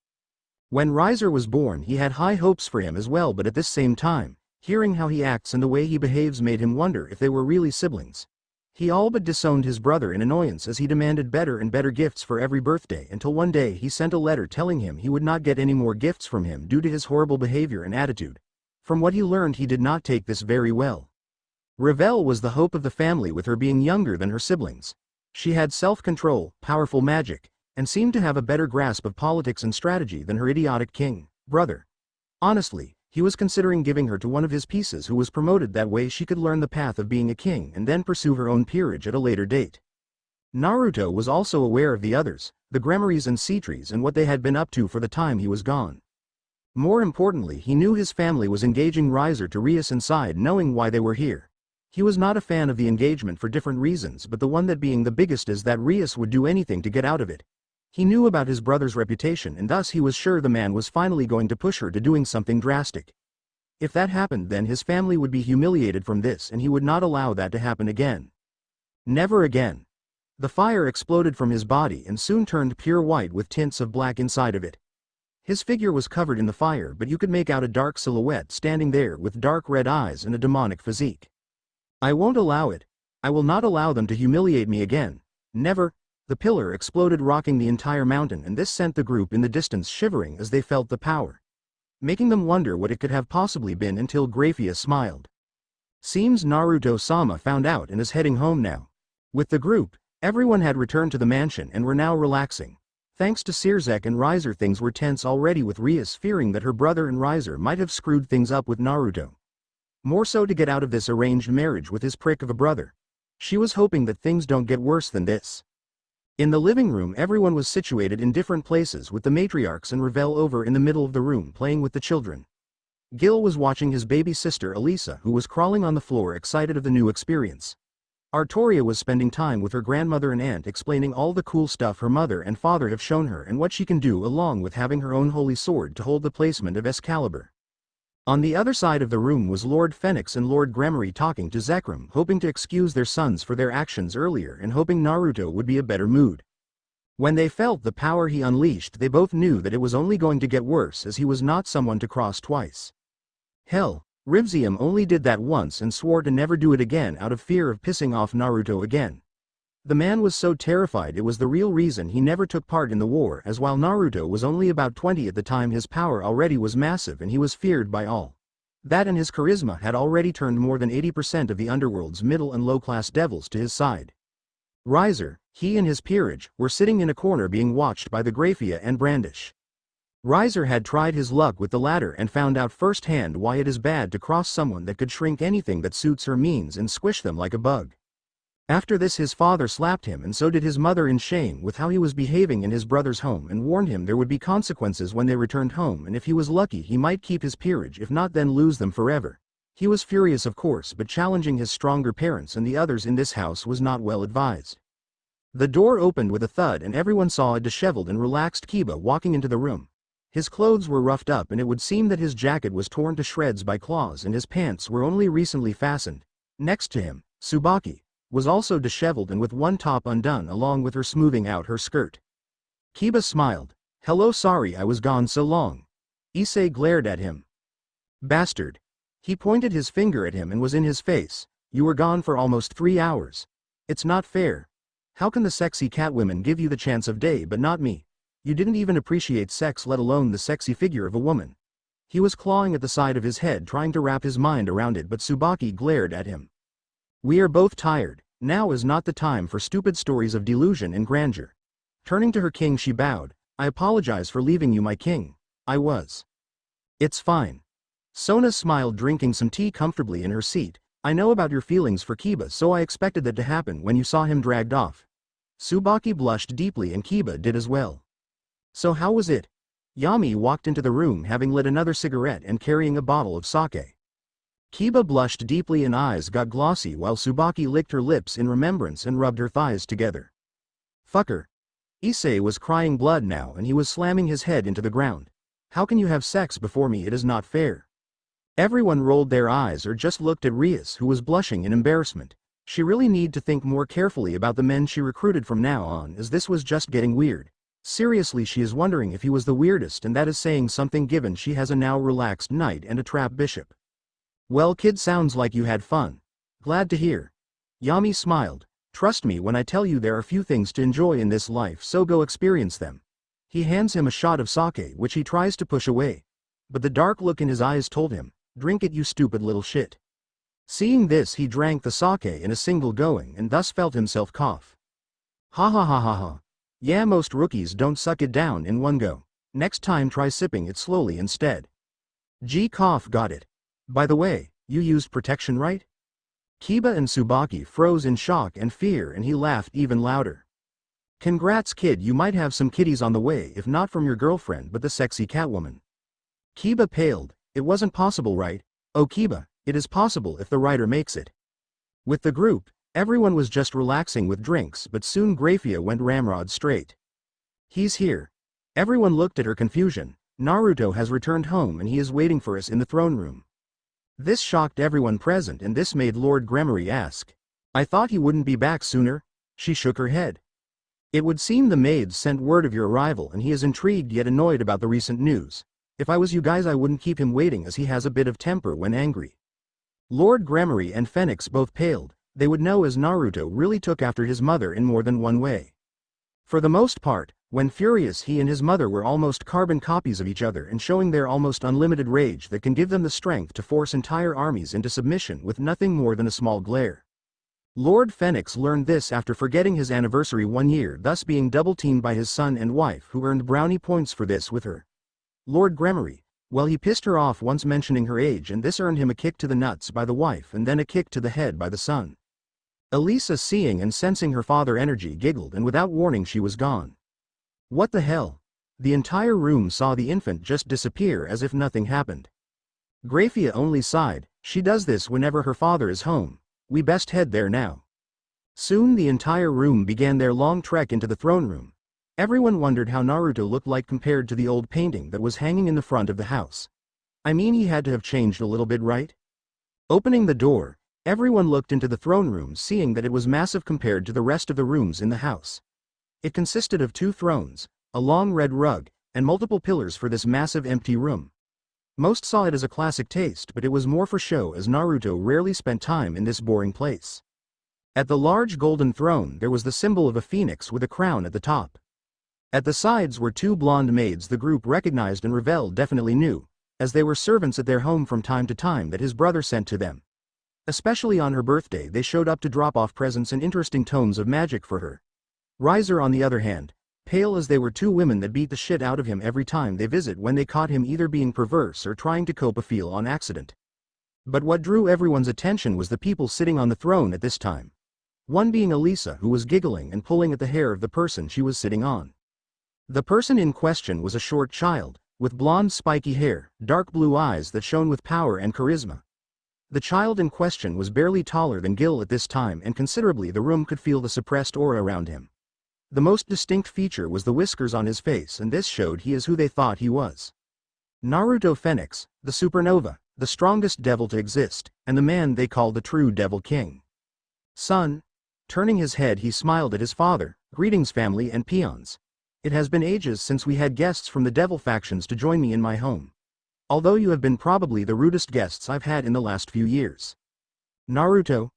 When Riser was born, he had high hopes for him as well, but at this same time, Hearing how he acts and the way he behaves made him wonder if they were really siblings. He all but disowned his brother in annoyance as he demanded better and better gifts for every birthday until one day he sent a letter telling him he would not get any more gifts from him due to his horrible behavior and attitude. From what he learned, he did not take this very well. Ravel was the hope of the family, with her being younger than her siblings. She had self-control, powerful magic, and seemed to have a better grasp of politics and strategy than her idiotic king brother. Honestly, he was considering giving her to one of his pieces who was promoted, that way she could learn the path of being a king and then pursue her own peerage at a later date. Naruto was also aware of the others, the Gremories and Cetres, and what they had been up to for the time he was gone. More importantly, he knew his family was engaging Riser to Rias inside, knowing why they were here. He was not a fan of the engagement for different reasons, but the one that being the biggest is that Rias would do anything to get out of it. He knew about his brother's reputation, and thus he was sure the man was finally going to push her to doing something drastic. If that happened, then his family would be humiliated from this, and he would not allow that to happen again. Never again. The fire exploded from his body and soon turned pure white with tints of black inside of it. His figure was covered in the fire, but you could make out a dark silhouette standing there with dark red eyes and a demonic physique. I won't allow it. I will not allow them to humiliate me again. Never. The pillar exploded, rocking the entire mountain, and this sent the group in the distance shivering as they felt the power, making them wonder what it could have possibly been, until Graphia smiled. Seems Naruto-sama found out and is heading home now. With the group, everyone had returned to the mansion and were now relaxing. Thanks to Sirzek and Riser, things were tense already, with Rias fearing that her brother and Riser might have screwed things up with Naruto. More so to get out of this arranged marriage with his prick of a brother. She was hoping that things don't get worse than this. In the living room, everyone was situated in different places, with the matriarchs and Ravel over in the middle of the room playing with the children. Gil was watching his baby sister Elisa, who was crawling on the floor excited of the new experience. Artoria was spending time with her grandmother and aunt, explaining all the cool stuff her mother and father have shown her and what she can do, along with having her own holy sword to hold the placement of Excalibur. On the other side of the room was Lord Phoenix and Lord Gremory talking to Zekrom, hoping to excuse their sons for their actions earlier and hoping Naruto would be a better mood. When they felt the power he unleashed, they both knew that it was only going to get worse, as he was not someone to cross twice. Hell, Rivzium only did that once and swore to never do it again out of fear of pissing off Naruto again. The man was so terrified it was the real reason he never took part in the war, as while Naruto was only about 20 at the time, his power already was massive and he was feared by all. That and his charisma had already turned more than 80% of the Underworld's middle and low-class devils to his side. Riser, he and his peerage, were sitting in a corner being watched by the Graphia and Brandish. Riser had tried his luck with the latter and found out firsthand why it is bad to cross someone that could shrink anything that suits her means and squish them like a bug. After this, his father slapped him, and so did his mother, in shame with how he was behaving in his brother's home, and warned him there would be consequences when they returned home, and if he was lucky he might keep his peerage, if not then lose them forever. He was furious, of course, but challenging his stronger parents and the others in this house was not well advised. The door opened with a thud and everyone saw a disheveled and relaxed Kiba walking into the room. His clothes were roughed up and it would seem that his jacket was torn to shreds by claws and his pants were only recently fastened. Next to him, Tsubaki was also disheveled and with one top undone, along with her smoothing out her skirt. Kiba smiled. "Hello, sorry I was gone so long." Issei glared at him. "Bastard." He pointed his finger at him and was in his face. "You were gone for almost 3 hours. It's not fair. How can the sexy catwomen give you the chance of day but not me? You didn't even appreciate sex, let alone the sexy figure of a woman." He was clawing at the side of his head trying to wrap his mind around it, but Tsubaki glared at him. "We are both tired. Now is not the time for stupid stories of delusion and grandeur." Turning to her king, she bowed. "I apologize for leaving you, my king. It's fine." Sona smiled, drinking some tea comfortably in her seat. "I know about your feelings for Kiba, so I expected that to happen when you saw him dragged off." Tsubaki blushed deeply and Kiba did as well. "So how was it?" Yami walked into the room having lit another cigarette and carrying a bottle of sake. Kiba blushed deeply and eyes got glossy while Tsubaki licked her lips in remembrance and rubbed her thighs together. "Fucker." Issei was crying blood now and he was slamming his head into the ground. "How can you have sex before me? It is not fair." Everyone rolled their eyes or just looked at Rias, who was blushing in embarrassment. She really need to think more carefully about the men she recruited from now on, as this was just getting weird. Seriously, she is wondering if he was the weirdest, and that is saying something given she has a now relaxed knight and a trap bishop. Well, kid, sounds like you had fun. Glad to hear. Yami smiled. Trust me when I tell you there are few things to enjoy in this life, so go experience them. He hands him a shot of sake, which he tries to push away. But the dark look in his eyes told him, drink it, you stupid little shit. Seeing this, he drank the sake in a single going and thus felt himself cough. Ha ha ha ha ha. Yeah, most rookies don't suck it down in one go. Next time try sipping it slowly instead. G cough, got it. By the way, you used protection, right? Kiba and Tsubaki froze in shock and fear, and he laughed even louder. Congrats, kid, you might have some kitties on the way, if not from your girlfriend but the sexy Catwoman. Kiba paled. It wasn't possible, right? Oh Kiba, it is possible if the writer makes it. With the group, everyone was just relaxing with drinks, but soon Grafia went ramrod straight. He's here. Everyone looked at her confusion. Naruto has returned home and he is waiting for us in the throne room. This shocked everyone present, and this made Lord Gremory ask. I thought he wouldn't be back sooner. She shook her head. It would seem the maids sent word of your arrival and he is intrigued yet annoyed about the recent news. If I was you guys I wouldn't keep him waiting, as he has a bit of temper when angry. Lord Gremory and Phoenix both paled. They would know, as Naruto really took after his mother in more than one way. For the most part, when furious, he and his mother were almost carbon copies of each other and showing their almost unlimited rage that can give them the strength to force entire armies into submission with nothing more than a small glare. Lord Phoenix learned this after forgetting his anniversary 1 year, thus being double-teamed by his son and wife, who earned brownie points for this with her. Lord Gremory, well, he pissed her off once mentioning her age, and this earned him a kick to the nuts by the wife and then a kick to the head by the son. Elisa, seeing and sensing her father energy, giggled, and without warning she was gone. What the hell? The entire room saw the infant just disappear as if nothing happened. Grafia only sighed. She does this whenever her father is home. We best head there now. Soon the entire room began their long trek into the throne room. Everyone wondered how Naruto looked like compared to the old painting that was hanging in the front of the house. I mean, he had to have changed a little bit, right? Opening the door, everyone looked into the throne room, seeing that it was massive compared to the rest of the rooms in the house. It consisted of 2 thrones, a long red rug, and multiple pillars for this massive empty room. Most saw it as a classic taste, but it was more for show, as Naruto rarely spent time in this boring place. At the large golden throne there was the symbol of a phoenix with a crown at the top. At the sides were 2 blonde maids the group recognized and Ravel definitely knew, as they were servants at their home from time to time that his brother sent to them. Especially on her birthday they showed up to drop off presents and interesting tomes of magic for her. Riser, on the other hand, pale, as they were 2 women that beat the shit out of him every time they visit when they caught him either being perverse or trying to cope a feel on accident. But what drew everyone's attention was the people sitting on the throne at this time. One being Elisa, who was giggling and pulling at the hair of the person she was sitting on. The person in question was a short child, with blonde spiky hair, dark blue eyes that shone with power and charisma. The child in question was barely taller than Gil at this time, and considerably the room could feel the suppressed aura around him. The most distinct feature was the whiskers on his face, and this showed he is who they thought he was. Naruto Phoenix, the supernova, the strongest devil to exist, and the man they call the true Devil King. Son. Turning his head he smiled at his father. Greetings, family and peons. It has been ages since we had guests from the devil factions to join me in my home. Although you have been probably the rudest guests I've had in the last few years. Naruto.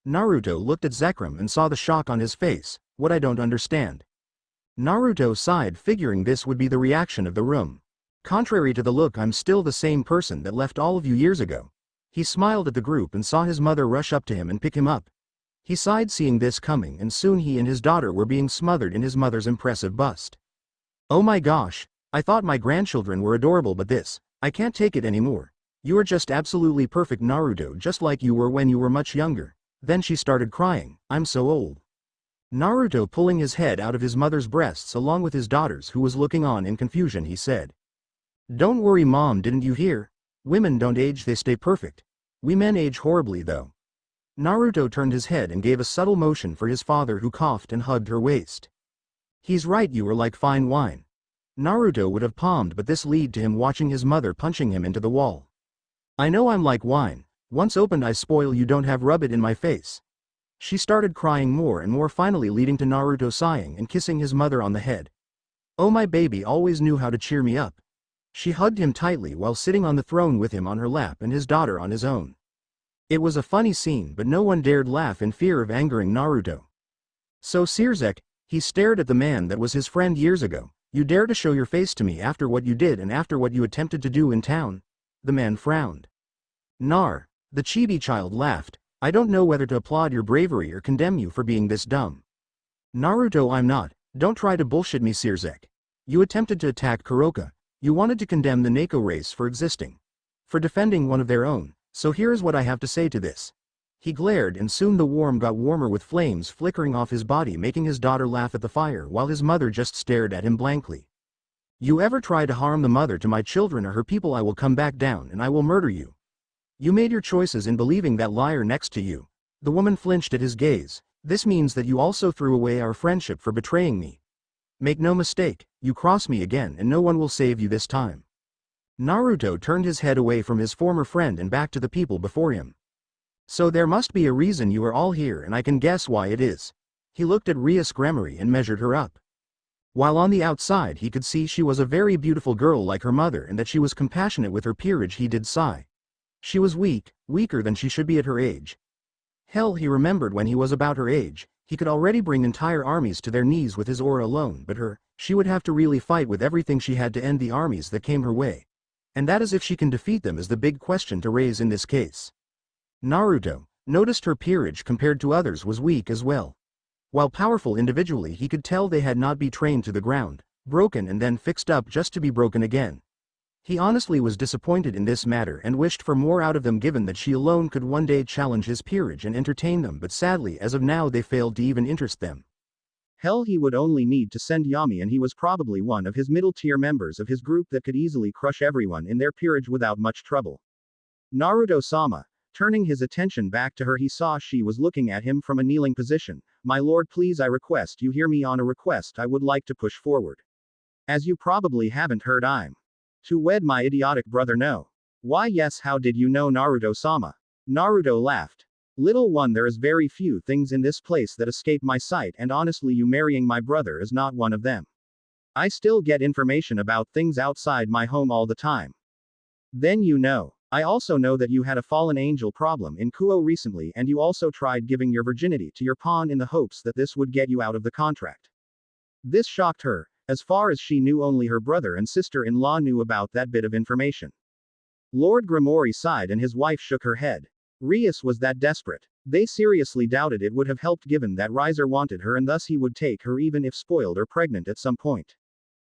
Naruto looked at Zekrom and saw the shock on his face. What? I don't understand. Naruto sighed, figuring this would be the reaction of the room. Contrary to the look, I'm still the same person that left all of you years ago. He smiled at the group and saw his mother rush up to him and pick him up. He sighed seeing this coming, and soon he and his daughter were being smothered in his mother's impressive bust. Oh my gosh, I thought my grandchildren were adorable, but this, I can't take it anymore. You are just absolutely perfect, Naruto, just like you were when you were much younger. Then she started crying. I'm so old. Naruto, pulling his head out of his mother's breasts along with his daughter's, who was looking on in confusion, he said. Don't worry, Mom, didn't you hear? Women don't age, they stay perfect. We men age horribly though. Naruto turned his head and gave a subtle motion for his father, who coughed and hugged her waist. He's right, you are like fine wine. Naruto would have palmed, but this led to him watching his mother punching him into the wall. I know I'm like wine. Once opened I spoil, you don't have rub it in my face. She started crying more and more, finally leading to Naruto sighing and kissing his mother on the head. Oh, my baby always knew how to cheer me up. She hugged him tightly while sitting on the throne with him on her lap and his daughter on his own. It was a funny scene, but no one dared laugh in fear of angering Naruto. So Sirzek, he stared at the man that was his friend years ago. You dare to show your face to me after what you did and after what you attempted to do in town? The man frowned. Nar, the chibi child laughed. I don't know whether to applaud your bravery or condemn you for being this dumb. Naruto, I'm not. Don't try to bullshit me, Sirzek. You attempted to attack Kuroka. You wanted to condemn the Neko race for existing. For defending one of their own. So here is what I have to say to this. He glared, and soon the warm got warmer with flames flickering off his body, making his daughter laugh at the fire while his mother just stared at him blankly. You ever try to harm the mother to my children or her people, I will come back down and I will murder you. You made your choices in believing that liar next to you. The woman flinched at his gaze. This means that you also threw away our friendship for betraying me. Make no mistake, you cross me again and no one will save you this time. Naruto turned his head away from his former friend and back to the people before him. So there must be a reason you are all here, and I can guess why it is. He looked at Rias Gremory and measured her up. While on the outside he could see she was a very beautiful girl like her mother and that she was compassionate with her peerage, he did sigh. She was weak, weaker than she should be at her age. Hell, he remembered when he was about her age, he could already bring entire armies to their knees with his aura alone, but she would have to really fight with everything she had to end the armies that came her way. And that is if she can defeat them is the big question to raise in this case. Naruto noticed her peerage compared to others was weak as well. While powerful individually, he could tell they had not been trained to the ground, broken and then fixed up just to be broken again. He honestly was disappointed in this matter and wished for more out of them, given that she alone could one day challenge his peerage and entertain them, but sadly as of now they failed to even interest them. Hell, he would only need to send Yami, and he was probably one of his middle-tier members of his group that could easily crush everyone in their peerage without much trouble. Naruto-sama. Turning his attention back to her, he saw she was looking at him from a kneeling position. My lord, please, I request you hear me on a request I would like to push forward. As you probably haven't heard, I'm to wed my idiotic brother. No. Why yes, how did you know, Naruto-sama? Naruto laughed. Little one, there is very few things in this place that escape my sight, and honestly you marrying my brother is not one of them. I still get information about things outside my home all the time. Then you know. I also know that you had a fallen angel problem in Kuo recently, and you also tried giving your virginity to your pawn in the hopes that this would get you out of the contract. This shocked her. As far as she knew, only her brother and sister-in-law knew about that bit of information. Lord Gremory sighed and his wife shook her head. Rias was that desperate. They seriously doubted it would have helped, given that Riser wanted her and thus he would take her even if spoiled or pregnant at some point.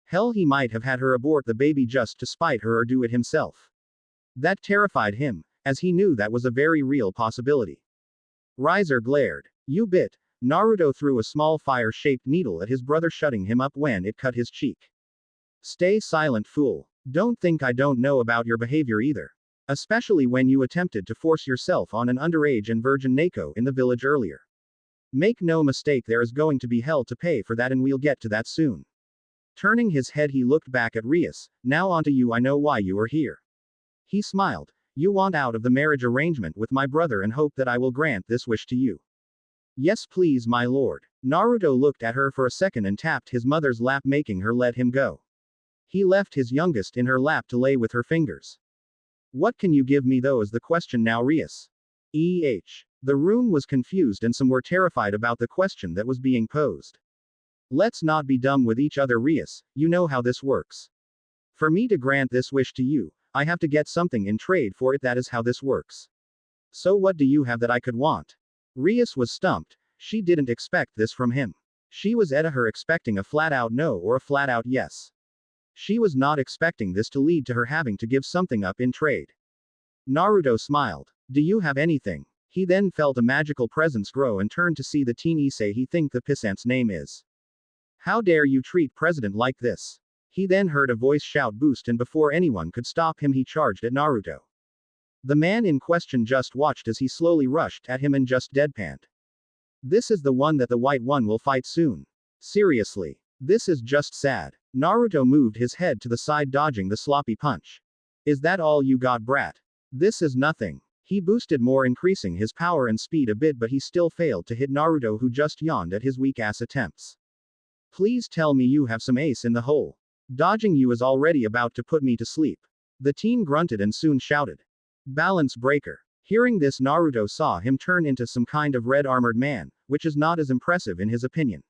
Hell, he might have had her abort the baby just to spite her or do it himself. That terrified him, as he knew that was a very real possibility. Riser glared. You bit. Naruto threw a small fire-shaped needle at his brother, shutting him up when it cut his cheek. Stay silent, fool. Don't think I don't know about your behavior either. Especially when you attempted to force yourself on an underage and virgin Neko in the village earlier. Make no mistake, there is going to be hell to pay for that, and we'll get to that soon. Turning his head, he looked back at Rias. Now onto you, I know why you are here. He smiled. You want out of the marriage arrangement with my brother and hope that I will grant this wish to you. Yes, please, my lord. Naruto looked at her for a second and tapped his mother's lap, making her let him go. He left his youngest in her lap to lay with her fingers. What can you give me though is the question now, Rias. The room was confused and some were terrified about the question that was being posed. Let's not be dumb with each other, Rias, you know how this works. For me to grant this wish to you, I have to get something in trade for it, that is how this works. So what do you have that I could want? Rias was stumped. She didn't expect this from him. She was at her expecting a flat-out no or a flat-out yes. She was not expecting this to lead to her having to give something up in trade. Naruto smiled. Do you have anything? He then felt a magical presence grow and turned to see the teen Issei he think the pissant's name is. How dare you treat president like this? He then heard a voice shout boost, and before anyone could stop him he charged at Naruto. The man in question just watched as he slowly rushed at him and just deadpanned. This is the one that the white one will fight soon. Seriously. This is just sad. Naruto moved his head to the side, dodging the sloppy punch. Is that all you got, brat? This is nothing. He boosted more, increasing his power and speed a bit, but he still failed to hit Naruto, who just yawned at his weak-ass attempts. Please tell me you have some ace in the hole. Dodging you is already about to put me to sleep. The teen grunted and soon shouted. Balance breaker. Hearing this, Naruto saw him turn into some kind of red armored man, which is not as impressive in his opinion.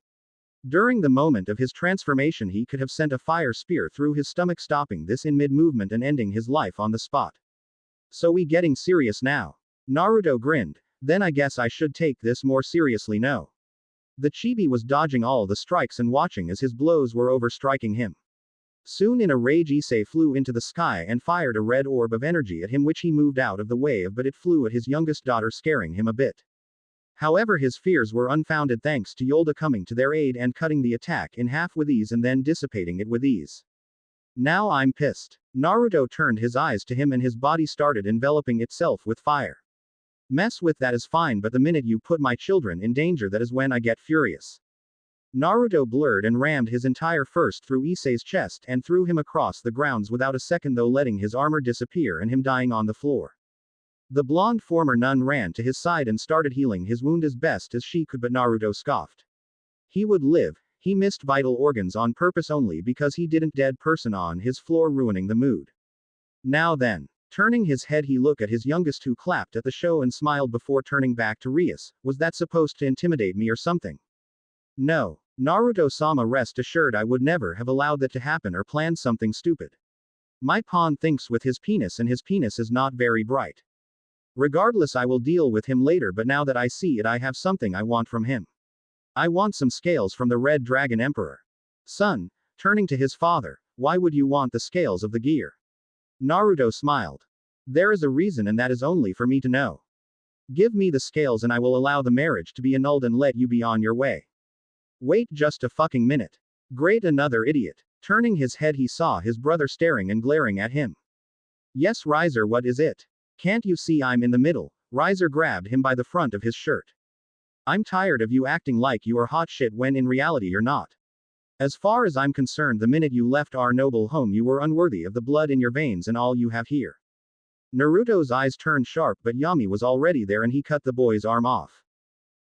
During the moment of his transformation, he could have sent a fire spear through his stomach, stopping this in mid-movement and ending his life on the spot. So we getting serious now? Naruto grinned. Then I guess I should take this more seriously, no? The chibi was dodging all the strikes and watching as his blows were overstriking him. Soon in a rage, Issei flew into the sky and fired a red orb of energy at him, which he moved out of the way of, but it flew at his youngest daughter, scaring him a bit. However, his fears were unfounded thanks to Yolda coming to their aid and cutting the attack in half with ease and then dissipating it with ease. Now I'm pissed. Naruto turned his eyes to him and his body started enveloping itself with fire. Mess with that is fine, but the minute you put my children in danger, that is when I get furious. Naruto blurred and rammed his entire fist through Issei's chest and threw him across the grounds without a second, though, letting his armor disappear and him dying on the floor. The blonde former nun ran to his side and started healing his wound as best as she could, but Naruto scoffed. He would live. He missed vital organs on purpose only because he didn't dead person on his floor, ruining the mood. Now then. Turning his head, he looked at his youngest, who clapped at the show and smiled before turning back to Rias. Was that supposed to intimidate me or something? No. Naruto-sama, rest assured I would never have allowed that to happen or planned something stupid. My pawn thinks with his penis and his penis is not very bright. Regardless, I will deal with him later, but now that I see it, I have something I want from him. I want some scales from the Red Dragon Emperor. Son, turning to his father, why would you want the scales of the gear? Naruto smiled. There is a reason, and that is only for me to know. Give me the scales and I will allow the marriage to be annulled and let you be on your way. Wait just a fucking minute. Great, another idiot. Turning his head, he saw his brother staring and glaring at him. Yes, Riser, what is it? Can't you see I'm in the middle? Riser grabbed him by the front of his shirt. I'm tired of you acting like you are hot shit when in reality you're not. As far as I'm concerned, the minute you left our noble home, you were unworthy of the blood in your veins and all you have here. Naruto's eyes turned sharp, but Yami was already there and he cut the boy's arm off.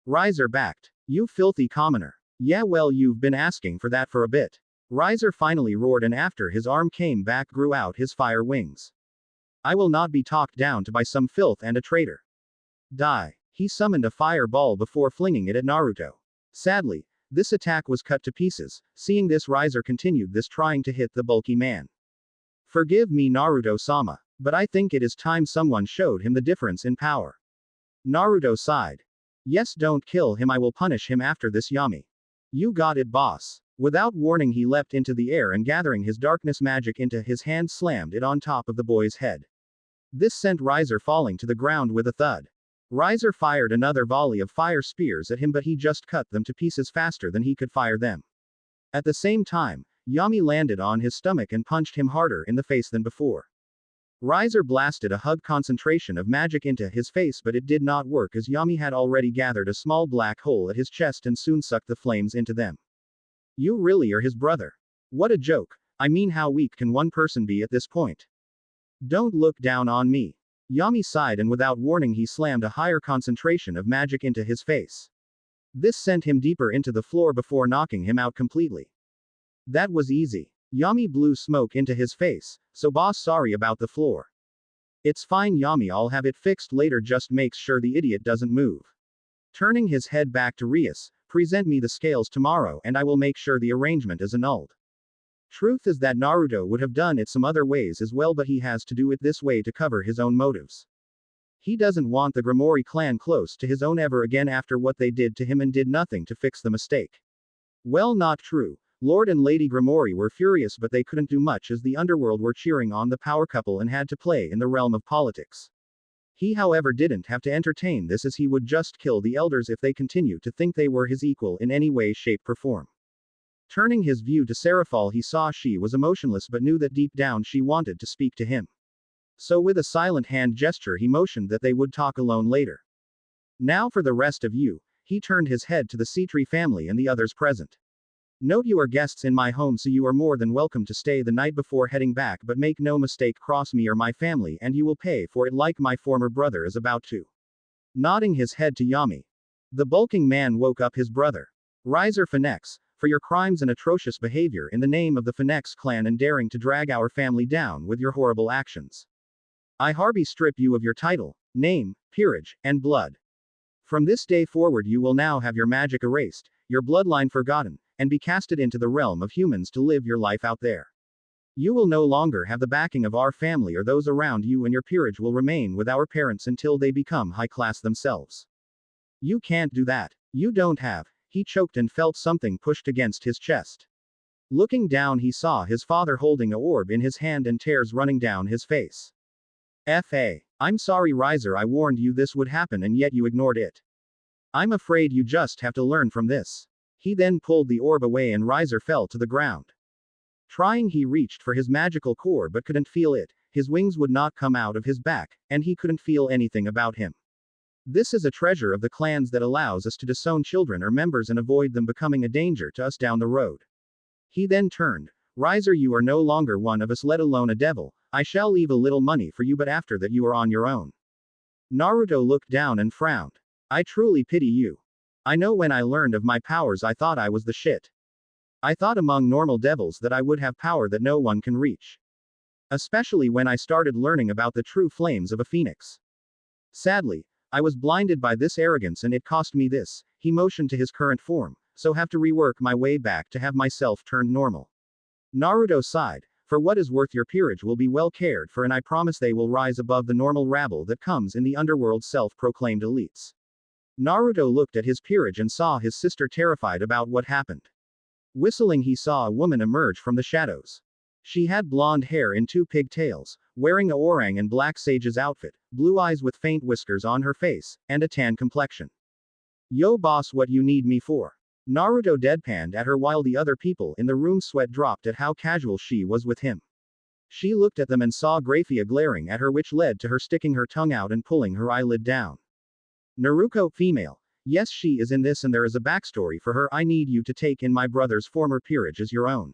Riser backed. You filthy commoner. Yeah, well, you've been asking for that for a bit. Riser finally roared, and after his arm came back, grew out his fire wings. I will not be talked down to by some filth and a traitor. Die. He summoned a fireball before flinging it at Naruto. Sadly, this attack was cut to pieces. Seeing this, Riser continued this, trying to hit the bulky man. Forgive me, Naruto-sama, but I think it is time someone showed him the difference in power. Naruto sighed. Yes, don't kill him, I will punish him after this, Yami. You got it, boss. Without warning, he leapt into the air and gathering his darkness magic into his hand, slammed it on top of the boy's head. This sent Riser falling to the ground with a thud. Riser fired another volley of fire spears at him, but he just cut them to pieces faster than he could fire them. At the same time, Yami landed on his stomach and punched him harder in the face than before. Riser blasted a hug concentration of magic into his face, but it did not work as Yami had already gathered a small black hole at his chest and soon sucked the flames into them. You really are his brother. What a joke. I mean, how weak can one person be at this point? Don't look down on me. Yami sighed, and without warning he slammed a higher concentration of magic into his face. This sent him deeper into the floor before knocking him out completely. That was easy. Yami blew smoke into his face. So boss, sorry about the floor. It's fine, Yami, I'll have it fixed later, just makes sure the idiot doesn't move. Turning his head back to Rias, present me the scales tomorrow and I will make sure the arrangement is annulled. Truth is that Naruto would have done it some other ways as well, but he has to do it this way to cover his own motives. He doesn't want the Grimoire clan close to his own ever again after what they did to him, and did nothing to fix the mistake. Well, not true. Lord and Lady Grimoire were furious, but they couldn't do much as the Underworld were cheering on the power couple and had to play in the realm of politics. He, however, didn't have to entertain this, as he would just kill the elders if they continued to think they were his equal in any way, shape, or form. Turning his view to Seraphal, he saw she was emotionless but knew that deep down she wanted to speak to him. So with a silent hand gesture he motioned that they would talk alone later. Now for the rest of you, he turned his head to the Citri family and the others present. Note you are guests in my home, so you are more than welcome to stay the night before heading back, but make no mistake, cross me or my family and you will pay for it like my former brother is about to. Nodding his head to Yami. The bulking man woke up his brother. Riser Phoenix, for your crimes and atrocious behavior in the name of the Phoenix clan and daring to drag our family down with your horrible actions. I hereby strip you of your title, name, peerage, and blood. From this day forward you will now have your magic erased, your bloodline forgotten, and be casted into the realm of humans to live your life out there. You will no longer have the backing of our family or those around you, and your peerage will remain with our parents until they become high class themselves. You can't do that. You don't have. He choked and felt something pushed against his chest. Looking down, he saw his father holding a orb in his hand and tears running down his face. I'm sorry, Riser, I warned you this would happen and yet you ignored it. I'm afraid you just have to learn from this. He then pulled the orb away and Riser fell to the ground. Trying, he reached for his magical core but couldn't feel it, his wings would not come out of his back, and he couldn't feel anything about him. This is a treasure of the clans that allows us to disown children or members and avoid them becoming a danger to us down the road. He then turned. Riser, you are no longer one of us, let alone a devil. I shall leave a little money for you, but after that you are on your own. Naruto looked down and frowned. I truly pity you. I know when I learned of my powers I thought I was the shit. I thought among normal devils that I would have power that no one can reach. Especially when I started learning about the true flames of a phoenix. Sadly, I was blinded by this arrogance and it cost me this. He motioned to his current form, so have to rework my way back to have myself turned normal. Naruto sighed. For what is worth, your peerage will be well cared for and I promise they will rise above the normal rabble that comes in the underworld self-proclaimed elites. Naruto looked at his peerage and saw his sister terrified about what happened. Whistling, he saw a woman emerge from the shadows. She had blonde hair in 2 pigtails, wearing a orang and black sage's outfit, blue eyes with faint whiskers on her face, and a tan complexion. Yo boss, what you need me for? Naruto deadpanned at her while the other people in the room sweat dropped at how casual she was with him. She looked at them and saw Graphia glaring at her, which led to her sticking her tongue out and pulling her eyelid down. Naruto, female. Yes, she is in this and there is a backstory for her. I need you to take in my brother's former peerage as your own.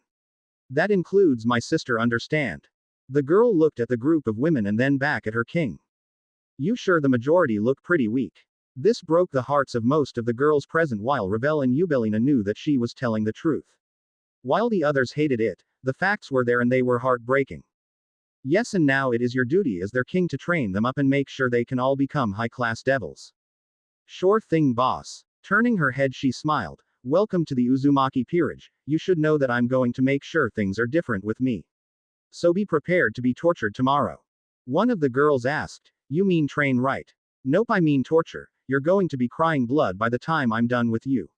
That includes my sister, understand? The girl looked at the group of women and then back at her king. You sure the majority look pretty weak? This broke the hearts of most of the girls present, while Ravel and Eubelina knew that she was telling the truth. While the others hated it, the facts were there and they were heartbreaking. Yes, and now it is your duty as their king to train them up and make sure they can all become high-class devils. Sure thing, boss. Turning her head, she smiled. Welcome to the Uzumaki peerage. You should know that I'm going to make sure things are different with me. So be prepared to be tortured tomorrow. One of the girls asked. You mean train, right? Nope, I mean torture. You're going to be crying blood by the time I'm done with you.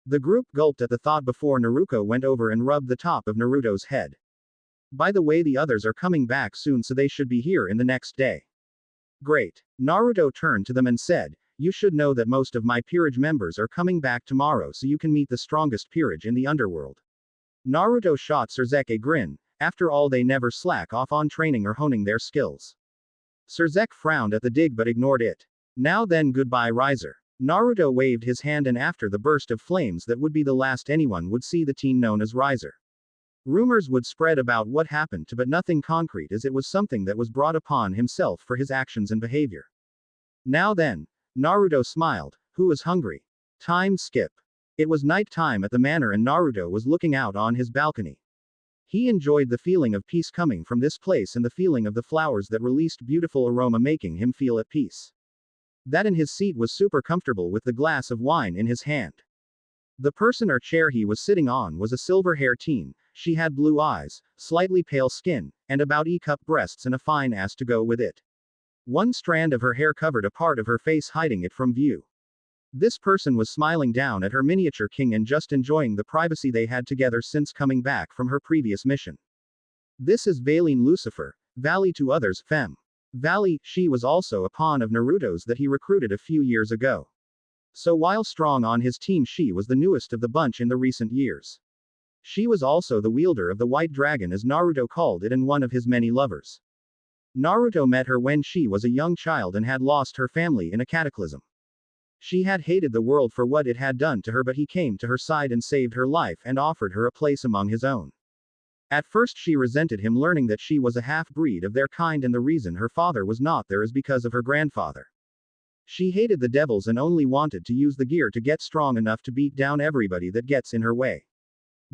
The group gulped at the thought before Naruto went over and rubbed the top of Naruto's head. By the way, the others are coming back soon, so they should be here in the next day. Great. Naruto turned to them and said, you should know that most of my peerage members are coming back tomorrow so you can meet the strongest peerage in the underworld. Naruto shot Surzek a grin. After all, they never slack off on training or honing their skills. Surzek frowned at the dig but ignored it. Now then, goodbye, Riser. Naruto waved his hand, and after the burst of flames that would be the last anyone would see the teen known as Riser. Rumors would spread about what happened to, but nothing concrete, as it was something that was brought upon himself for his actions and behavior. Now then, Naruto smiled. Who is hungry? Time skip. It was night time at the manor and Naruto was looking out on his balcony. He enjoyed the feeling of peace coming from this place and the feeling of the flowers that released beautiful aroma, making him feel at peace. That in his seat was super comfortable with the glass of wine in his hand. The person or chair he was sitting on was a silver-haired teen. She had blue eyes, slightly pale skin, and about E-cup breasts and a fine ass to go with it. One strand of her hair covered a part of her face, hiding it from view. This person was smiling down at her miniature king and just enjoying the privacy they had together since coming back from her previous mission. This is Valine Lucifer, Valley to others, Femme. Valley, she was also a pawn of Naruto's that he recruited a few years ago. So while strong on his team, she was the newest of the bunch in the recent years. She was also the wielder of the White Dragon, as Naruto called it, and one of his many lovers. Naruto met her when she was a young child and had lost her family in a cataclysm. She had hated the world for what it had done to her, but he came to her side and saved her life and offered her a place among his own. At first she resented him, learning that she was a half-breed of their kind and the reason her father was not there is because of her grandfather. She hated the devils and only wanted to use the gear to get strong enough to beat down everybody that gets in her way.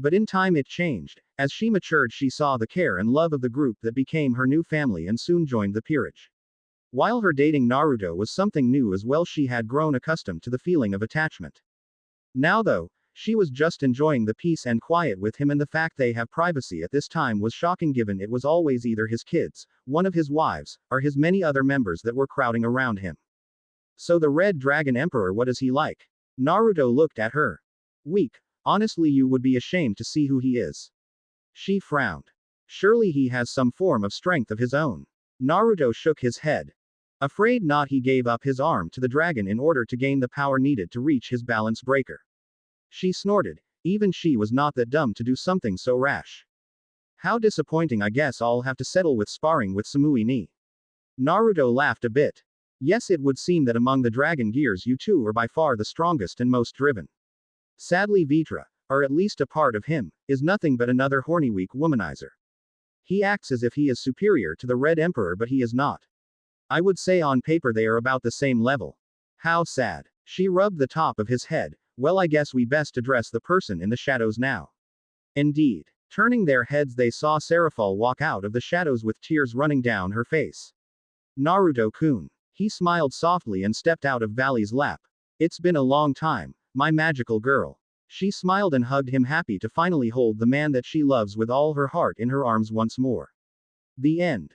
But in time it changed. As she matured, she saw the care and love of the group that became her new family and soon joined the peerage. While her dating Naruto was something new as well, she had grown accustomed to the feeling of attachment. Now though, she was just enjoying the peace and quiet with him, and the fact they have privacy at this time was shocking, given it was always either his kids, one of his wives, or his many other members that were crowding around him. So the Red Dragon Emperor, what is he like? Naruto looked at her. Weak. Honestly, you would be ashamed to see who he is. She frowned. Surely he has some form of strength of his own. Naruto shook his head. Afraid not, he gave up his arm to the dragon in order to gain the power needed to reach his balance breaker. She snorted. Even she was not that dumb to do something so rash. How disappointing. I guess I'll have to settle with sparring with Samui ni. Naruto laughed a bit. Yes, it would seem that among the dragon gears you two are by far the strongest and most driven. Sadly Vitra, or at least a part of him, is nothing but another horny weak womanizer. He acts as if he is superior to the Red Emperor, but he is not. I would say on paper they are about the same level. How sad. She rubbed the top of his head. Well, I guess we best address the person in the shadows now. Indeed. Turning their heads, they saw Seraphal walk out of the shadows with tears running down her face. Naruto-kun. He smiled softly and stepped out of Valley's lap. It's been a long time, my magical girl. She smiled and hugged him, happy to finally hold the man that she loves with all her heart in her arms once more. The end.